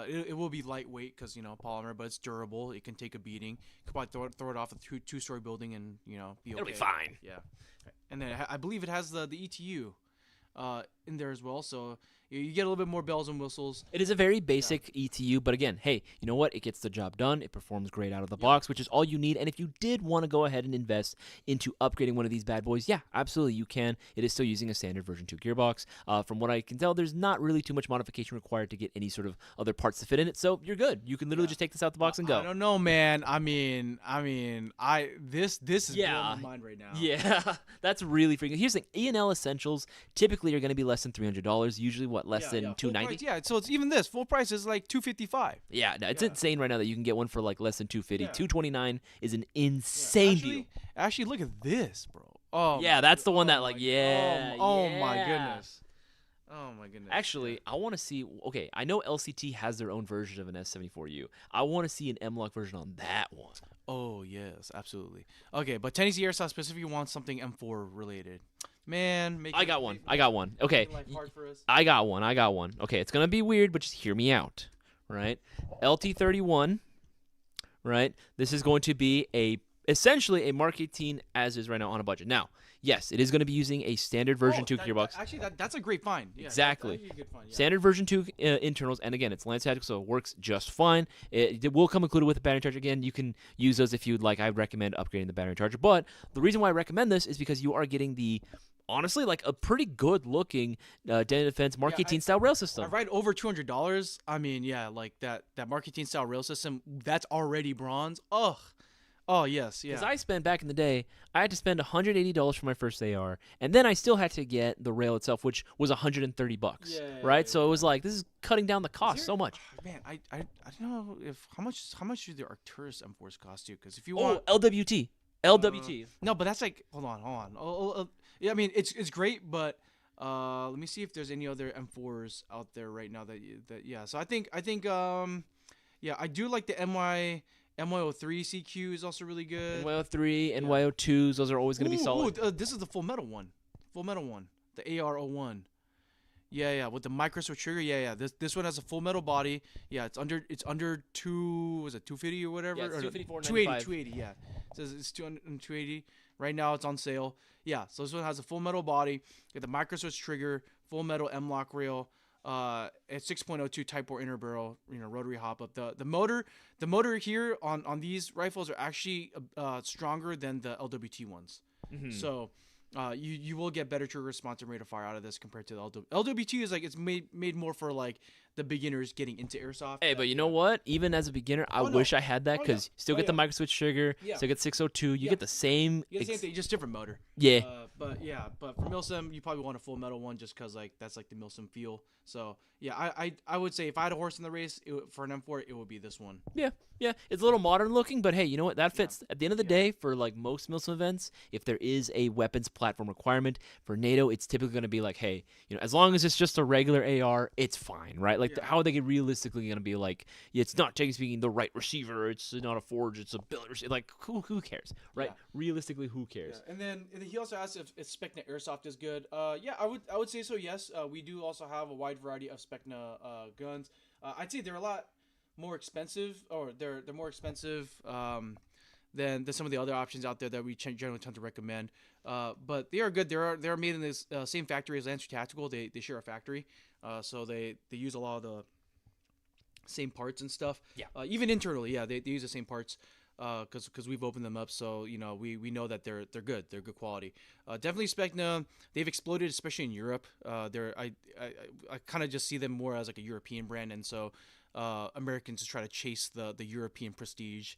It will be lightweight because polymer, but it's durable. It can take a beating. You could probably throw it off a two-story building and be okay. It'll be fine. Yeah, and then I believe it has the ETU in there as well, so you get a little bit more bells and whistles. It is a very basic ETU, but again, hey, you know what? It gets the job done. It performs great out of the box, which is all you need. And if you did want to go ahead and invest into upgrading one of these bad boys, yeah, absolutely, you can. It is still using a standard version 2 gearbox. From what I can tell, there's not really too much modification required to get any sort of other parts to fit in it, so you're good. You can literally just take this out the box and go. I don't know, man. I mean, this is blowing my mind right now. Yeah, that's really freaking. Here's the thing: E&L Essentials typically are going to be less than $300. Usually, less than $290. Yeah, so it's even this full price is like $255. Yeah, no, it's insane right now that you can get one for like less than $250. $229 is an insane deal. Actually, look at this, bro. Oh yeah, that's the one that like my goodness. Oh my goodness. Actually, I want to see. Okay, I know LCT has their own version of an S74U. I want to see an M-Lock version on that one. Oh yes, absolutely. Okay, but Tennessee Airsoft specifically wants something M4 related. Man, I got one. Okay, hard for us. I got one. Okay, it's gonna be weird, but just hear me out. Right, LT31. Right, this is going to be essentially a Mark 18 as is right now on a budget. Now, yes, it is going to be using a standard version 2 gearbox. Actually, that's a great find. Yeah, exactly. That's a good find, yeah. Standard version 2 internals, and again, it's Lance tactical, so it works just fine. It will come included with the battery charger. Again, you can use those if you'd like. I recommend upgrading the battery charger. But the reason why I recommend this is because you are getting honestly, like a pretty good-looking Dana Defense Mark 18 style rail system. Right over $200. I mean, yeah, like that Mark 18 style rail system. That's already bronze. Ugh. Oh yes, yeah. Because I spent back in the day, I had to spend $180 for my first AR, and then I still had to get the rail itself, which was $130. Right? So it was like this is cutting down the cost so much. Man, I don't know if how much do the Arcturus M4s cost you? Because if you want LWT. No, but that's like hold on. Yeah, I mean it's great, but let me see if there's any other M4s out there right now that yeah. So I think yeah, I do like the MY03 CQ is also really good. MY03, NY02s, those are always going to be solid. This is the full metal one. The AR01. Yeah, with the micro switch trigger. Yeah. This one has a full metal body. Yeah, it's under 250 or whatever. Yeah, it's 254.95. 280, yeah. It says it's 280 Right now it's on sale. Yeah, so this one has a full metal body, with the micro switch trigger, full metal M-lock rail, at 6.02 Type 4 inner barrel, rotary hop up. The motor here on these rifles are actually stronger than the LWT ones. So you will get better trigger response and rate of fire out of this compared to the LWT is like it's made more for like the beginners getting into airsoft. Hey, but you know what? Even as a beginner, I wish I had that because still get the micro switch trigger, still get 602. You get the same. You get the same thing, just different motor. Yeah. But for Milsim, you probably want a full metal one just because like that's like the Milsim feel. So yeah, I would say if I had a horse in the race for an M4, it would be this one. Yeah. It's a little modern looking, but hey, you know what? That fits. At the end of the day, for like most Milsim events, if there is a weapons platform requirement for NATO, it's typically going to be like, hey, as long as it's just a regular AR, it's fine, right? Like, how are they realistically going to be like, it's not technically speaking the right receiver, it's not a forge, it's a billet receiver. Like, who cares, right? Yeah. Realistically, who cares? Yeah. And then he also asked if Specna Airsoft is good. I would say so. Yes, we do also have a wide variety of Specna guns. I'd say they're a lot more expensive, or they're more expensive than some of the other options out there that we generally tend to recommend. But they are good. They're made in this same factory as Lancer Tactical. They share a factory, so they use a lot of the same parts and stuff. Yeah. Even internally, they use the same parts. Because we've opened them up, so we know that they're good. They're good quality. Definitely Specna. They've exploded, especially in Europe. I kind of just see them more as like a European brand, and so Americans just try to chase the European prestige.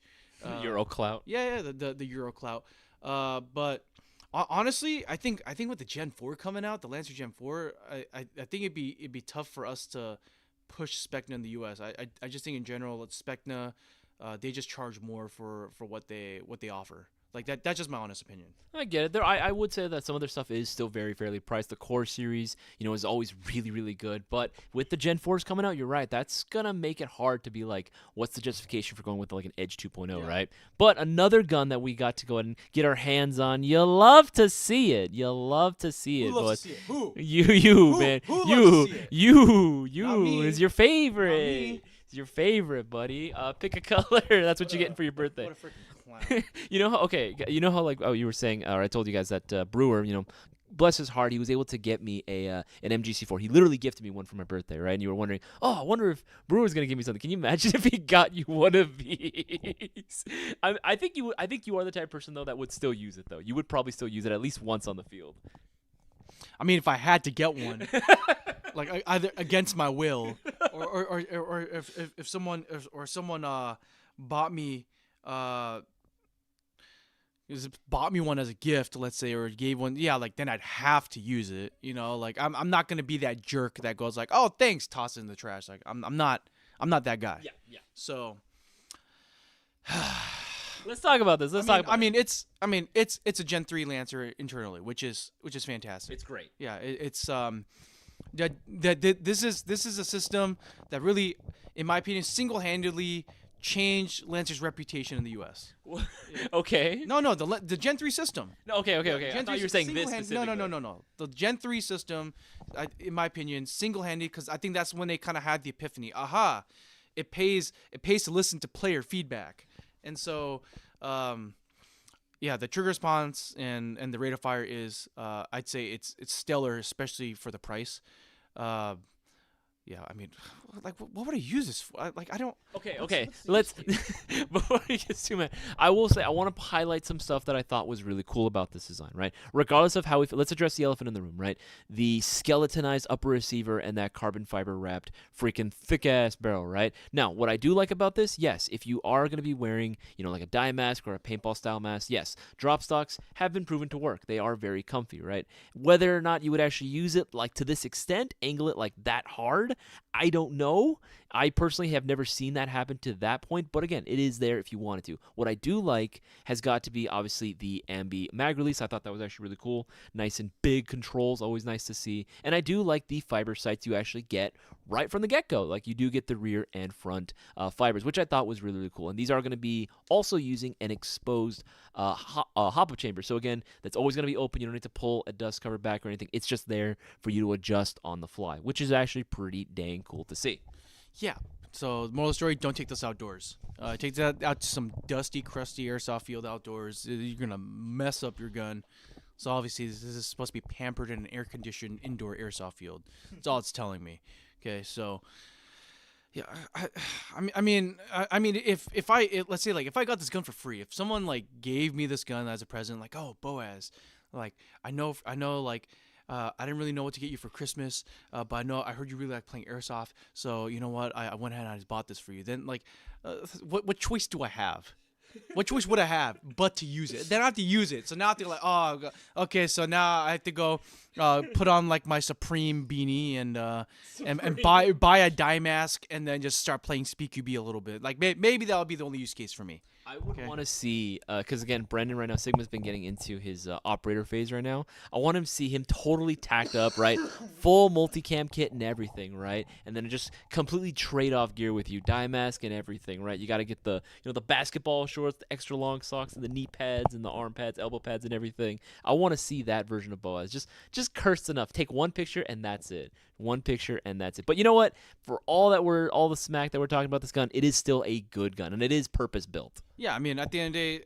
Euro clout. Yeah, the Euro clout. But honestly, I think with the Gen 4 coming out, the Lancer Gen 4, I think it'd be tough for us to push Specna in the U.S. I just think in general, it's Specna. They just charge more for what they offer. Like that's just my honest opinion. I get it. I would say that some of their stuff is still very fairly priced. The core series, is always really, really good. But with the Gen 4s coming out, you're right. That's going to make it hard to be like, what's the justification for going with like an Edge 2.0, right? But another gun that we got to go ahead and get our hands on, you love to see it. You love to see it. Who loves to see it? Who? You, man. Who loves to see it? You is your favorite. Not me. It's your favorite, buddy. Pick a color. That's what you're getting for your birthday. What a freaking clown. You know how like you were saying, or I told you guys that Brewer, bless his heart, he was able to get me an MGC4. He literally gifted me one for my birthday, right? And you were wondering, I wonder if Brewer's gonna give me something. Can you imagine if he got you one of these? I think you are the type of person though that would still use it though. You would probably still use it at least once on the field. I mean, if I had to get one, like either against my will, or if someone bought me one as a gift, let's say, or gave one, like then I'd have to use it. Like I'm not gonna be that jerk that goes like, oh thanks, toss it in the trash. Like I'm not that guy. Yeah. So let's talk about this. It's a Gen 3 Lancer internally, which is fantastic. It's great. Yeah, it's this is a system that really, in my opinion, single-handedly changed Lancer's reputation in the U.S. Okay. No, the Gen 3 system. No, okay. I thought you were saying this specifically. No. The Gen 3 system, in my opinion, single-handed, because I think that's when they kind of had the epiphany. Aha, it pays to listen to player feedback, and so. The trigger response and the rate of fire is, I'd say it's stellar, especially for the price. I mean, like, what would I use this for? I don't. Okay. Let's before we get too mad, I will say I want to highlight some stuff that I thought was really cool about this design. Right, regardless of how we feel, let's address the elephant in the room. Right, the skeletonized upper receiver and that carbon fiber wrapped freaking thick ass barrel. Right now, what I do like about this, yes, if you are going to be wearing, like a dye mask or a paintball style mask, yes, drop stocks have been proven to work. They are very comfy. Right, whether or not you would actually use it like to this extent, angle it like that hard, I don't know. I personally have never seen that happen to that point, but again, it is there if you wanted to. What I do like has got to be obviously the Ambi mag release. I thought that was actually really cool. Nice and big controls, always nice to see. And I do like the fiber sights you actually get right from the get-go. Like you do get the rear and front fibers, which I thought was really, really cool. And these are going to be also using an exposed hop-up chamber. So again, that's always going to be open. You don't need to pull a dust cover back or anything. It's just there for you to adjust on the fly, which is actually pretty dang cool to see. Yeah, So the moral of the story: don't take this outdoors. Take that out to some dusty, crusty airsoft field outdoors. You're gonna mess up your gun. So obviously, this is supposed to be pampered in an air-conditioned indoor airsoft field. That's all it's telling me. Okay, so yeah, I mean, if let's say like if I got this gun for free, if someone like gave me this gun as a present, like, oh, Boaz, like I know like. I didn't really know what to get you for Christmas, but I heard you really like playing airsoft, so you know what? I went ahead and I just bought this for you. Then like, what choice do I have? What choice would I have but to use it? Then I have to use it. So now I have to like, oh, okay. So now I have to go put on like my Supreme beanie and buy a dye mask and then just start playing Speak UB a little bit. Like maybe that would be the only use case for me. I would want to see, because again, Brendan right now, Sigma's been getting into his operator phase right now. I want him to see him totally tacked up, right? Full multicam kit and everything, right? And then just completely trade off gear with you, dye mask and everything, right? You got to get the the basketball shorts, the extra long socks, and the knee pads and the arm pads, elbow pads and everything. I want to see that version of Boaz. Just cursed enough. Take one picture and that's it. One picture and that's it. But you know what? For all the smack that we're talking about this gun, it is still a good gun and it is purpose built. Yeah, I mean, at the end of the day,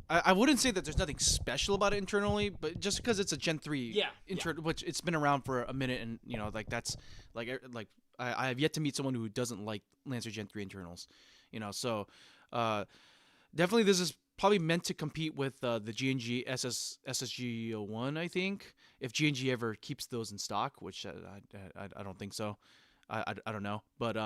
I wouldn't say that there's nothing special about it internally, but just because it's a Gen 3, which it's been around for a minute, and like that's like I have yet to meet someone who doesn't like Lancer Gen 3 internals, so definitely this is probably meant to compete with the G&G SSG-01, I think, if G&G ever keeps those in stock, which I don't think so. I don't know, but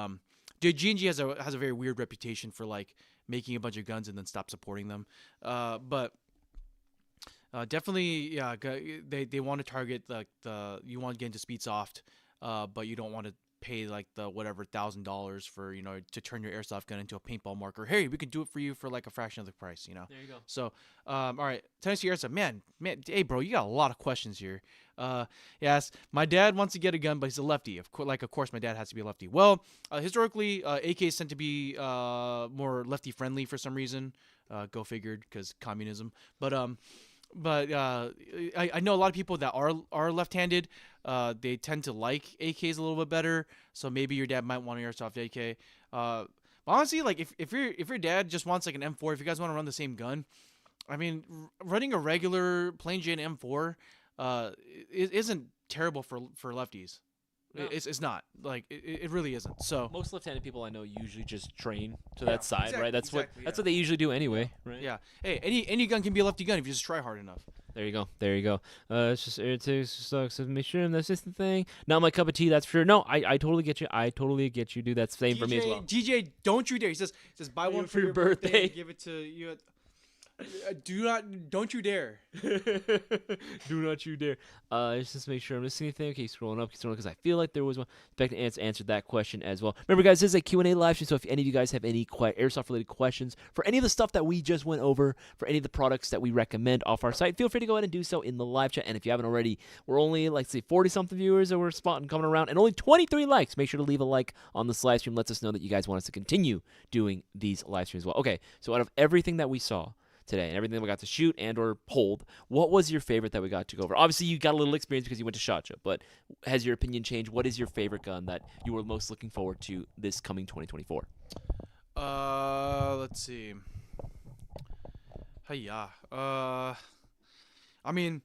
dude, G&G has a very weird reputation for like making a bunch of guns and then stop supporting them. But definitely, yeah, they want to target like you want to get into Speedsoft, but you don't want to pay like the whatever $1,000 for to turn your airsoft gun into a paintball marker. Hey, we can do it for you for like a fraction of the price. There you go. So, all right, Tennessee Airsoft, man, hey, bro, you got a lot of questions here. Yes, my dad wants to get a gun, but he's a lefty. Of course, my dad has to be a lefty. Well, historically, AKs tend to be more lefty friendly for some reason. Go figured, because communism. But I know a lot of people that are left-handed. They tend to like AKs a little bit better. So maybe your dad might want an airsoft AK. Honestly, like if your dad just wants like an M4, if you guys want to run the same gun, I mean, running a regular plain Jane M4 isn't terrible for lefties. No. It's not. Like it really isn't. So most left-handed people I know usually just train to that side, exactly, right? That's exactly, what they usually do anyway, right? Yeah. Hey, any gun can be a lefty gun if you just try hard enough. There you go. It's just irritating, sucks. Make sure that's just the thing. Not my cup of tea, that's for sure. No, I totally get you, dude. That's the same for me as well. DJ, don't you dare. He says buy one for your birthday. Give it to you. Don't you dare. Do not you dare. Let's just make sure I'm missing anything. Okay, scrolling up because I feel like there was one. Expect to answer that question as well. Remember, guys, this is a Q&A live stream, so if any of you guys have any airsoft-related questions for any of the stuff that we just went over, for any of the products that we recommend off our site, feel free to go ahead and do so in the live chat. And if you haven't already, we're only, like, say, 40-something viewers that we're spotting coming around, and only 23 likes. Make sure to leave a like on this live stream. Lets us know that you guys want us to continue doing these live streams as well. Okay, so out of everything that we saw today and everything we got to shoot and or hold, what was your favorite that we got to go over? Obviously, you got a little experience because you went to SHOT Show, but has your opinion changed? What is your favorite gun that you were most looking forward to this coming 2024? Let's see. Hey, I mean,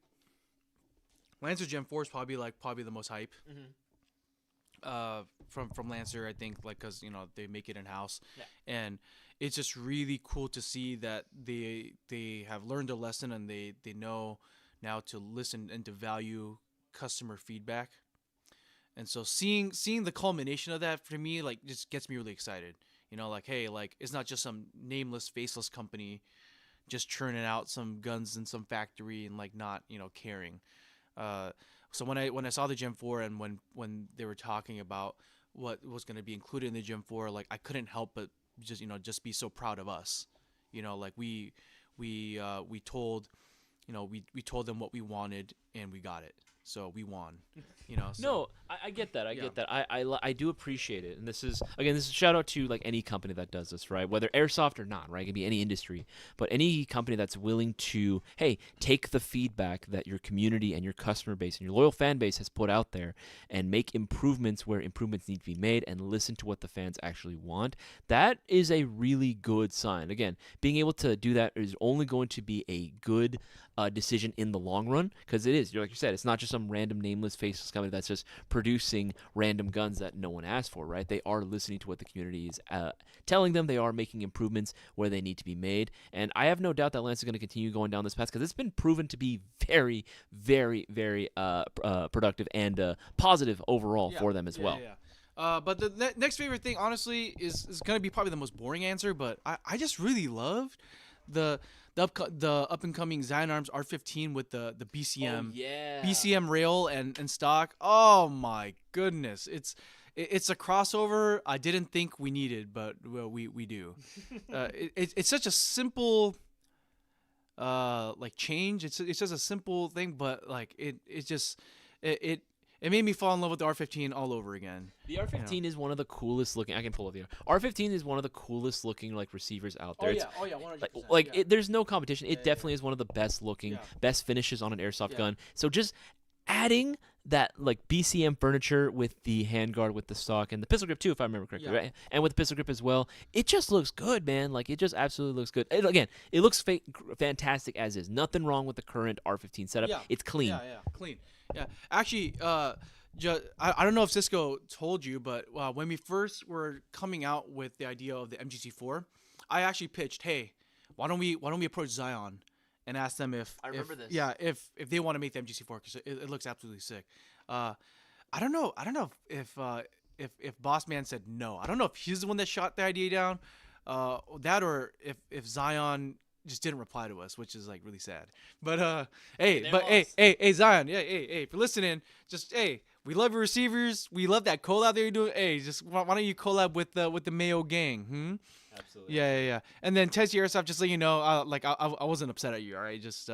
Lancer Gen 4 is probably the most hype. From Lancer, I think, like, because they make it in house, and it's just really cool to see that they have learned a lesson and they know now to listen and to value customer feedback. And so seeing the culmination of that for me, like, just gets me really excited. Like, hey, like, it's not just some nameless, faceless company just churning out some guns in some factory and like not caring. So when I saw the Gen 4 and when they were talking about what was going to be included in the Gen 4, like, I couldn't help but just be so proud of us. Like we told them what we wanted and we got it. So we won. So. No, I get that. I Yeah. get that. I do appreciate it. And this is a shout out to like any company that does this, right? Whether airsoft or not, right? It can be any industry, but any company that's willing to, hey, take the feedback that your community and your customer base and your loyal fan base has put out there and make improvements where improvements need to be made and listen to what the fans actually want. That is a really good sign. Again, being able to do that is only going to be a good decision in the long run, because it is, like you said, it's not just some random nameless faceless company that's just producing random guns that no one asked for, right? They are listening to what the community is telling them. They are making improvements where they need to be made, and I have no doubt that Lance is going to continue going down this path because it's been proven to be very, very, very productive and positive overall for them as well. But the next favorite thing, honestly, is going to be probably the most boring answer, but I just really loved the up and coming Zion Arms R15 with the BCM BCM rail and stock. Oh my goodness, it's a crossover I didn't think we needed, but we do. It's such a simple like change. It's just a simple thing, but like it made me fall in love with the R15 all over again. The R15 is one of the coolest looking. I can pull up the R15 is one of the coolest looking like receivers out there. 100%. There's no competition. It definitely is one of the best looking, best finishes on an airsoft gun. So just adding that like BCM furniture with the handguard, with the stock, and the pistol grip too, if I remember correctly, right? And with the pistol grip as well, it just looks good, man. Like it just absolutely looks good. It looks fantastic as is. Nothing wrong with the current R15 setup. It's clean. Clean. Yeah, actually, I don't know if Cisco told you, but when we first were coming out with the idea of the MGC4, I actually pitched, hey, why don't we approach Zion and ask them if if they want to make the MGC4 because it looks absolutely sick. I don't know if Boss Man said no. I don't know if he's the one that shot the idea down, that or if Zion just didn't reply to us, which is like really sad. But hey Zion, hey, if you're listening, just we love your receivers, we love that collab that you're doing. Hey, just why don't you collab with the Mayo Gang? Absolutely. Yeah. And then Tessie Airsoft, just so you know, I wasn't upset at you. All right, just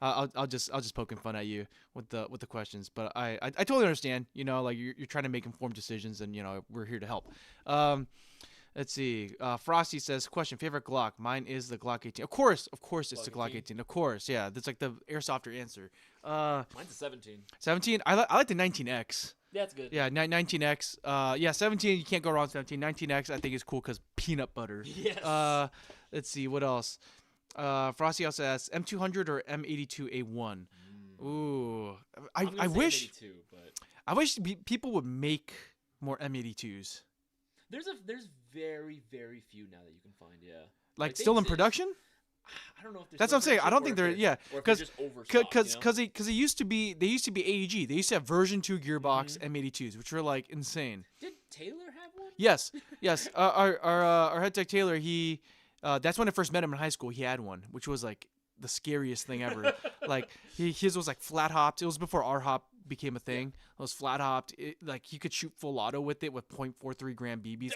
I'll just poking fun at you with the questions, but I totally understand. You know, like you're trying to make informed decisions, and you know we're here to help. Let's see. Frosty says, question, favorite Glock? Mine is the Glock 18. Of course it's the Glock 18. Of course, yeah. That's like the airsofter answer. Mine's a 17. 17? I like the 19X. Yeah, that's good. Yeah, 19X. 17, you can't go wrong with 17. 19X, I think is cool because peanut butter. Yes. Let's see, what else? Frosty also asks, M200 or M82A1? Ooh. I wish M82, but I wish people would make more M82s. There's very, very few now that you can find, Like still in production? I don't know if that's what I'm saying. I don't think they're because they used to be AEG. They used to have version 2 gearbox M82s, which were like insane. Did Taylor have one? Yes. Our head tech Taylor, he that's when I first met him in high school. He had one, which was like the scariest thing ever. Like his was like flat hopped. It was before R hop became a thing. It was flat hopped. Like he could shoot full auto with it with 0.43 gram BBs.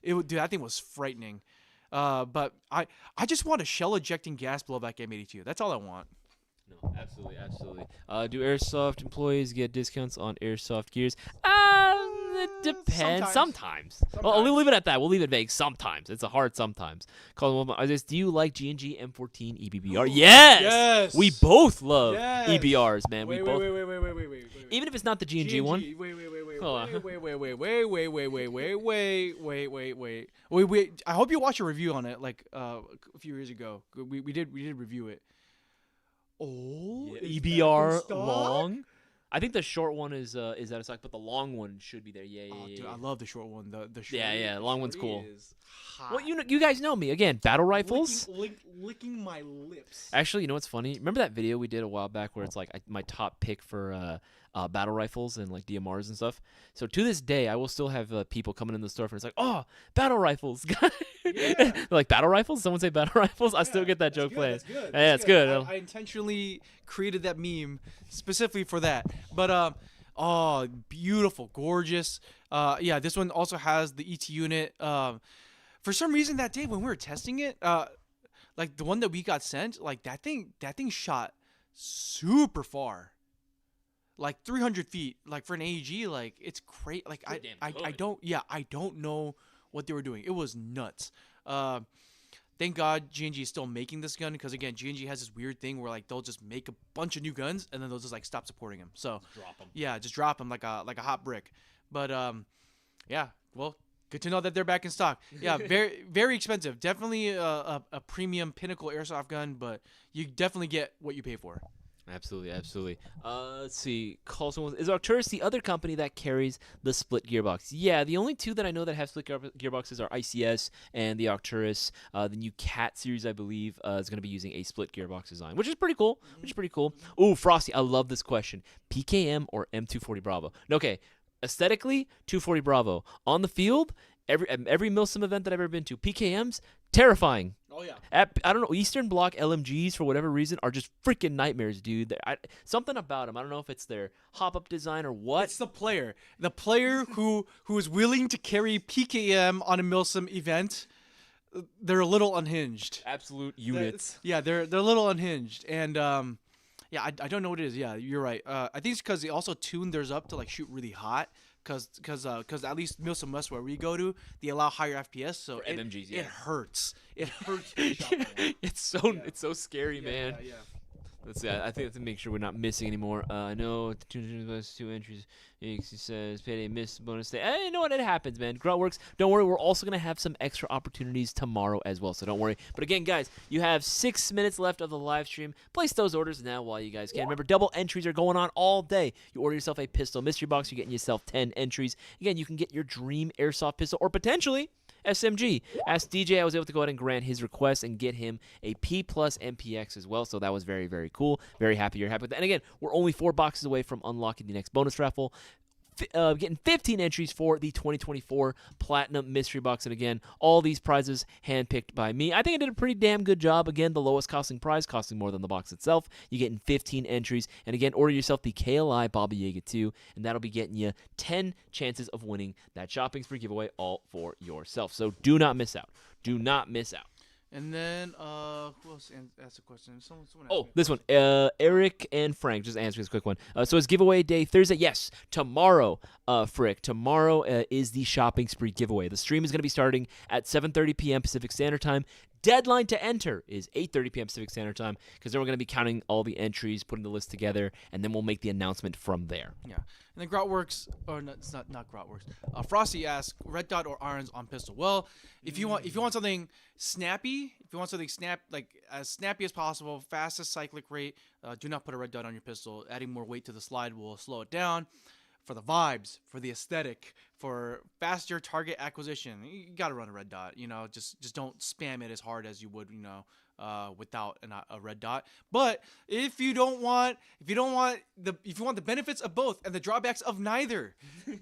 Dude, that thing was frightening. But I just want a shell ejecting gas blowback M82. That's all I want. No, absolutely. Do airsoft employees get discounts on airsoft gears? It depends. Sometimes. Well, we'll leave it at that. We'll leave it vague. Sometimes. It's a hard sometimes. Isaias, do you like G&G M14 EBBR? Yes. We both love EBRs, man. Wait. Even if it's not the G&G one. Wait. I hope you watched a review on it like a few years ago. We did review it. Oh, EBR long. I think the short one is out of stock, but the long one should be there. Yeah. Dude, I love the short one. The short long one's cool. Hot. Well, you guys know me again. Battle rifles. Licking my lips. Actually, you know what's funny? Remember that video we did a while back where it's like my top pick for battle rifles and like DMRs and stuff. So to this day, I will still have people coming in the store and it's like, oh, battle rifles. Like battle rifles? Someone say battle rifles? I still get that joke playing. Yeah, it's good. I intentionally created that meme specifically for that. But beautiful, gorgeous. This one also has the ET unit. For some reason that day when we were testing it, like the one that we got sent, like that thing shot super far. like 300 feet, like for an AEG, like it's great. Like Pretty I damn don't know what they were doing. It was nuts. Thank God G&G is still making this gun, because again, G&G has this weird thing where like they'll just make a bunch of new guns and then they'll just like stop supporting them. So Drop them. yeah, just drop them like a hot brick. But yeah, well, good to know that they're back in stock. Yeah, very very expensive. Definitely a premium pinnacle airsoft gun, but you definitely get what you pay for. Absolutely, absolutely. Let's see. Colson is Arcturus the other company that carries the split gearbox? Yeah, the only two that I know that have split gearboxes are ICS and the Arcturus. The new Cat series, I believe, is going to be using a split gearbox design, which is pretty cool. Ooh, Frosty, I love this question. PKM or M240 Bravo? Okay, aesthetically, 240 Bravo. On the field, every Milsim event that I've ever been to, PKMs, terrifying. Oh yeah. I don't know, Eastern Bloc LMGs for whatever reason are just freaking nightmares, dude. Something about them. I don't know if it's their hop-up design or what. It's the player who is willing to carry PKM on a Milsim event. They're a little unhinged. Absolute units. They're a little unhinged, and yeah, I don't know what it is. Yeah, you're right. I think it's because they also tune theirs up to like shoot really hot. Because at least Milsim West where we go to, they allow higher FPS, so MMGs, it hurts. It hurts. To shot that. It's so scary, man. Yeah. Let's see. I think I have to make sure we're not missing anymore. I know 2 entries. He says payday miss bonus day. You know what? It happens, man. Grotworks. Don't worry. We're also gonna have some extra opportunities tomorrow as well. So don't worry. But again, guys, you have 6 minutes left of the live stream. Place those orders now while you guys can. Remember, double entries are going on all day. You order yourself a pistol mystery box. You're getting yourself 10 entries. Again, you can get your dream airsoft pistol or potentially SMG. Ask DJ. I was able to go ahead and grant his request and get him a P plus MPX as well. So that was very, very cool. Very happy you're happy with that. And again, we're only 4 boxes away from unlocking the next bonus raffle. Getting 15 entries for the 2024 Platinum Mystery Box. And again, all these prizes handpicked by me. I think I did a pretty damn good job. Again, the lowest costing prize, costing more than the box itself. You're getting 15 entries. And again, order yourself the KLI Baba Yaga 2, and that'll be getting you 10 chances of winning that shopping spree giveaway all for yourself. So do not miss out. Do not miss out. And then, who else asked a question? Someone asked me. This one. Eric and Frank just answering this quick one. So it's giveaway day Thursday. Yes, tomorrow, Frick. Tomorrow is the shopping spree giveaway. The stream is going to be starting at 7:30 p.m. Pacific Standard Time. Deadline to enter is 8:30 p.m. Pacific Standard Time, because then we're going to be counting all the entries, putting the list together, and then we'll make the announcement from there. Yeah. And then Grotworks, or no, it's not Grotworks. Frosty asks, red dot or irons on pistol? Well, if you want something snappy, like as snappy as possible, fastest cyclic rate, do not put a red dot on your pistol. Adding more weight to the slide will slow it down. For the vibes, for the aesthetic, for faster target acquisition, you gotta run a red dot. Just don't spam it as hard as you would, without a red dot. But if you want the benefits of both and the drawbacks of neither,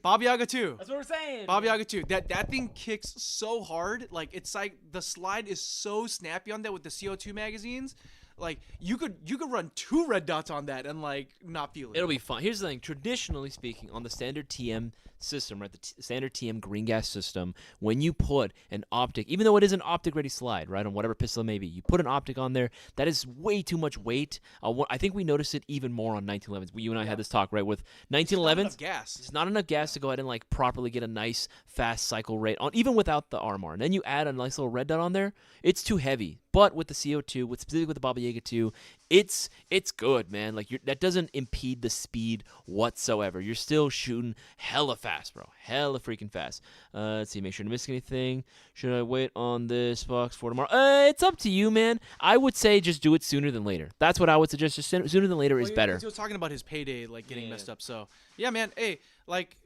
Baba Yaga 2. That's what we're saying. Baba Yaga 2. That thing kicks so hard. Like, it's like the slide is so snappy on that with the CO2 magazines. Like, you could run 2 red dots on that and like not feel it. It'll be fun. Here's the thing. Traditionally speaking, on the standard TM system, right, the standard TM green gas system, when you put an optic, even though it is an optic-ready slide, right, on whatever pistol it may be, you put an optic on there, that is way too much weight. I think we noticed it even more on 1911s. You and I had this talk, right, with 1911s. It's not enough gas to go ahead and like properly get a nice fast cycle rate on, even without the armor. And then you add a nice little red dot on there, it's too heavy. But with the CO2, specifically with the Baba Yaga 2, it's good, man. Like, that doesn't impede the speed whatsoever. You're still shooting hella fast, bro. Hella freaking fast. Let's see. Make sure to miss anything. Should I wait on this box for tomorrow? It's up to you, man. I would say just do it sooner than later. That's what I would suggest. Just sooner than later is better. He was talking about his payday, like, getting messed up. So, yeah, man. Hey, like,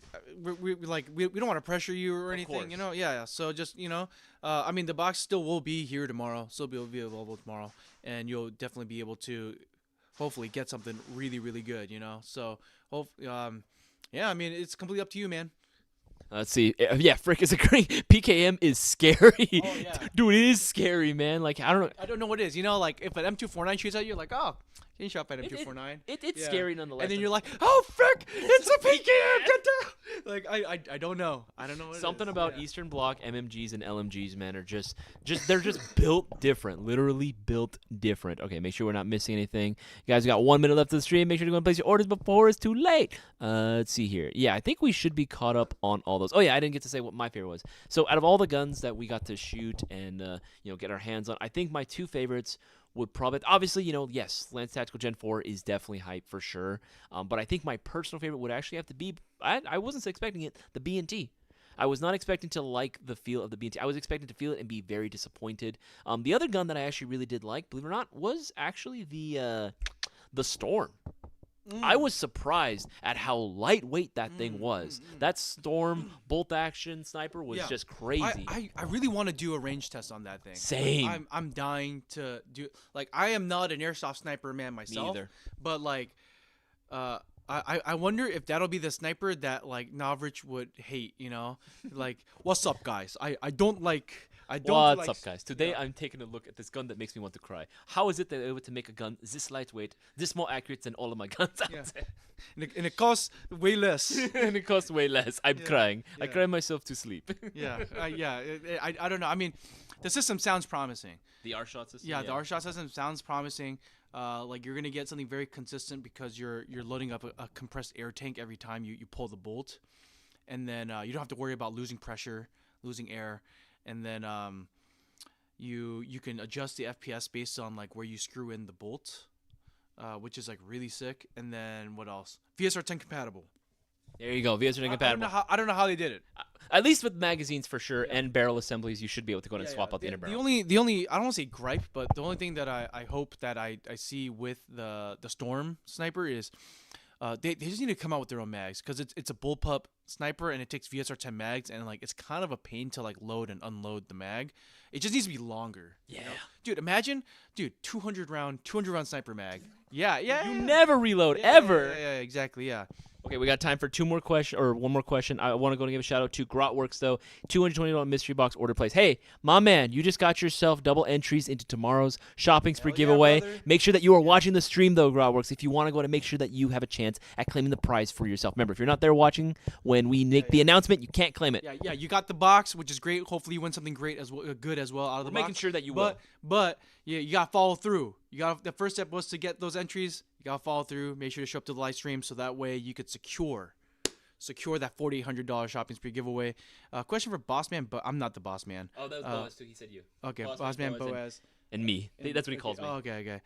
we don't want to pressure you or anything, Yeah. So just, I mean, the box still will be here tomorrow. Still be available tomorrow, and you'll definitely be able to hopefully get something really, really good, So, yeah, I mean, it's completely up to you, man. Let's see. Yeah, Frick is agreeing. PKM is scary. Oh, yeah. Dude, it is scary, man. Like, I don't know. I don't know what it is. Like, if an M249 shoots at you, you're like, oh, can you shot by an M249? It's scary nonetheless. And then you're like, oh, frick, it's a PKM! Get down! Like I don't know. I don't know what Something it is. about Yeah. Eastern Bloc MMGs and LMGs, man, are just they're just built different. Literally built different. Okay, make sure we're not missing anything. You guys, we got 1 minute left of the stream. Make sure to go and place your orders before it's too late. Let's see here. Yeah, I think we should be caught up on all those. Oh yeah, I didn't get to say what my favorite was. So out of all the guns that we got to shoot and get our hands on, I think my two favorites would probably, obviously, yes, Lance Tactical Gen 4 is definitely hype for sure. But I think my personal favorite would actually have to be, I wasn't expecting it, the B&T. I was not expecting to like the feel of the B&T. I was expecting to feel it and be very disappointed. The other gun that I actually really did like, believe it or not, was actually the Storm. I was surprised at how lightweight that thing was. That Storm bolt action sniper was just crazy. I really want to do a range test on that thing. Same. I'm dying to do. Like, I am not an airsoft sniper man myself. either. But like, I wonder if that'll be the sniper that like Navrich would hate. Like, what's up, guys? I don't like. What's up, guys? Today I'm taking a look at this gun that makes me want to cry. How is it that they're able to make a gun this lightweight, this more accurate than all of my guns out there? And it costs way less. And it costs way less. I'm crying. I yeah. cry myself to sleep. I don't know. I mean, the system sounds promising. The R-Shot system? Yeah, the R-Shot system sounds promising. Like, you're gonna get something very consistent because you're loading up a compressed air tank every time you pull the bolt, and then you don't have to worry about losing pressure, losing air. And then you can adjust the FPS based on like where you screw in the bolt, which is like really sick. And then what else? VSR10 compatible. There you go. VSR compatible. I don't know how they did it. At least with magazines for sure and barrel assemblies, you should be able to go ahead and swap out the inner barrel. The only I don't want to say gripe, but the only thing that I hope that I see with the Storm sniper is they just need to come out with their own mags, because it's a bullpup sniper and it takes VSR10 mags, and like it's kind of a pain to like load and unload the mag. It just needs to be longer. Yeah. Dude, imagine, 200 round sniper mag. Yeah. You never reload ever. Yeah, exactly. Yeah. Okay, we got time for one more question. I want to go and give a shout out to Grotworks though. $220 mystery box order place. Hey, my man, you just got yourself double entries into tomorrow's shopping spree giveaway. Brother. Make sure that you are watching the stream though, Grotworks, if you want to go and make sure that you have a chance at claiming the prize for yourself. Remember, if you're not there watching when we make the announcement, you can't claim it. Yeah. You got the box, which is great. Hopefully, you win something great good as well out of the box. Making sure that you But yeah, you gotta follow through. The first step was to get those entries. You gotta follow through. Make sure to show up to the live stream so that way you could secure that $4,800 shopping spree giveaway. Question for Boss Man, but I'm not the Boss Man. Oh, that was Bowas too. He said you. Okay, Boss Man, Boaz. And me. That's what he calls me. Oh, okay.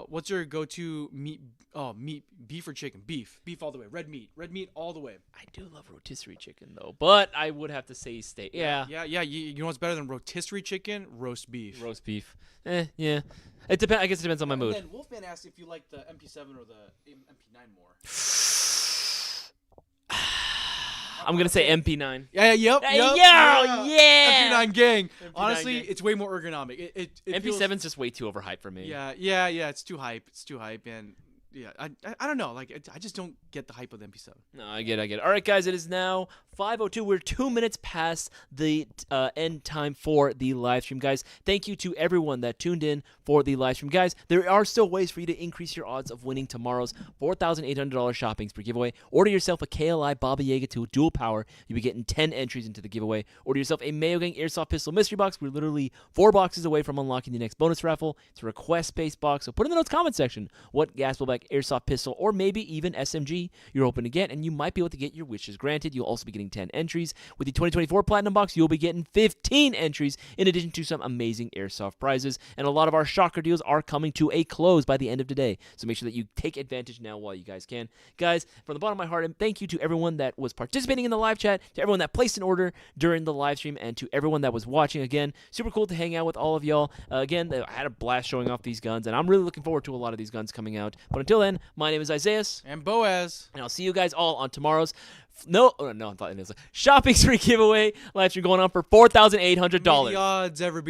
What's your go-to meat? Oh, meat, beef or chicken? Beef all the way. Red meat all the way. I do love rotisserie chicken though, but I would have to say steak. Yeah. You know what's better than rotisserie chicken? Roast beef. Roast beef. Yeah. It depends. I guess it depends on my mood. And then Wolfman asked if you like the MP7 or the MP9 more. I'm gonna say MP9. Yeah. MP9 gang. MP9 Honestly, gang. it's way more ergonomic. It MP7's just way too overhyped for me. Yeah. It's too hype. And yeah, I don't know. Like, I just don't get the hype of the MP7. No, I get it. All right, guys, it is now 5:02. We're 2 minutes past the end time for the live stream, guys. Thank you to everyone that tuned in for the live stream, guys. There are still ways for you to increase your odds of winning tomorrow's $4,800 shopping spree giveaway. Order yourself a KLI Baba Yaga 2 dual power. You'll be getting 10 entries into the giveaway. Order yourself a Mayo Gang Airsoft Pistol mystery box. We're literally 4 boxes away from unlocking the next bonus raffle. It's a request-based box, so put in the notes comment section what gas blowback airsoft pistol or maybe even SMG you're hoping to get, and you might be able to get your wishes granted. You'll also be getting 10 entries. With the 2024 Platinum Box, you'll be getting 15 entries in addition to some amazing airsoft prizes, and a lot of our shocker deals are coming to a close by the end of today, so make sure that you take advantage now while you guys can. Guys, from the bottom of my heart, and thank you to everyone that was participating in the live chat, to everyone that placed an order during the live stream, and to everyone that was watching. Again, super cool to hang out with all of y'all. Again, I had a blast showing off these guns, and I'm really looking forward to a lot of these guns coming out. But until then, my name is Isaias. And Boaz. And I'll see you guys all on tomorrow's I'm thought it was shopping spree giveaway live stream going on for $4,800. May the odds ever be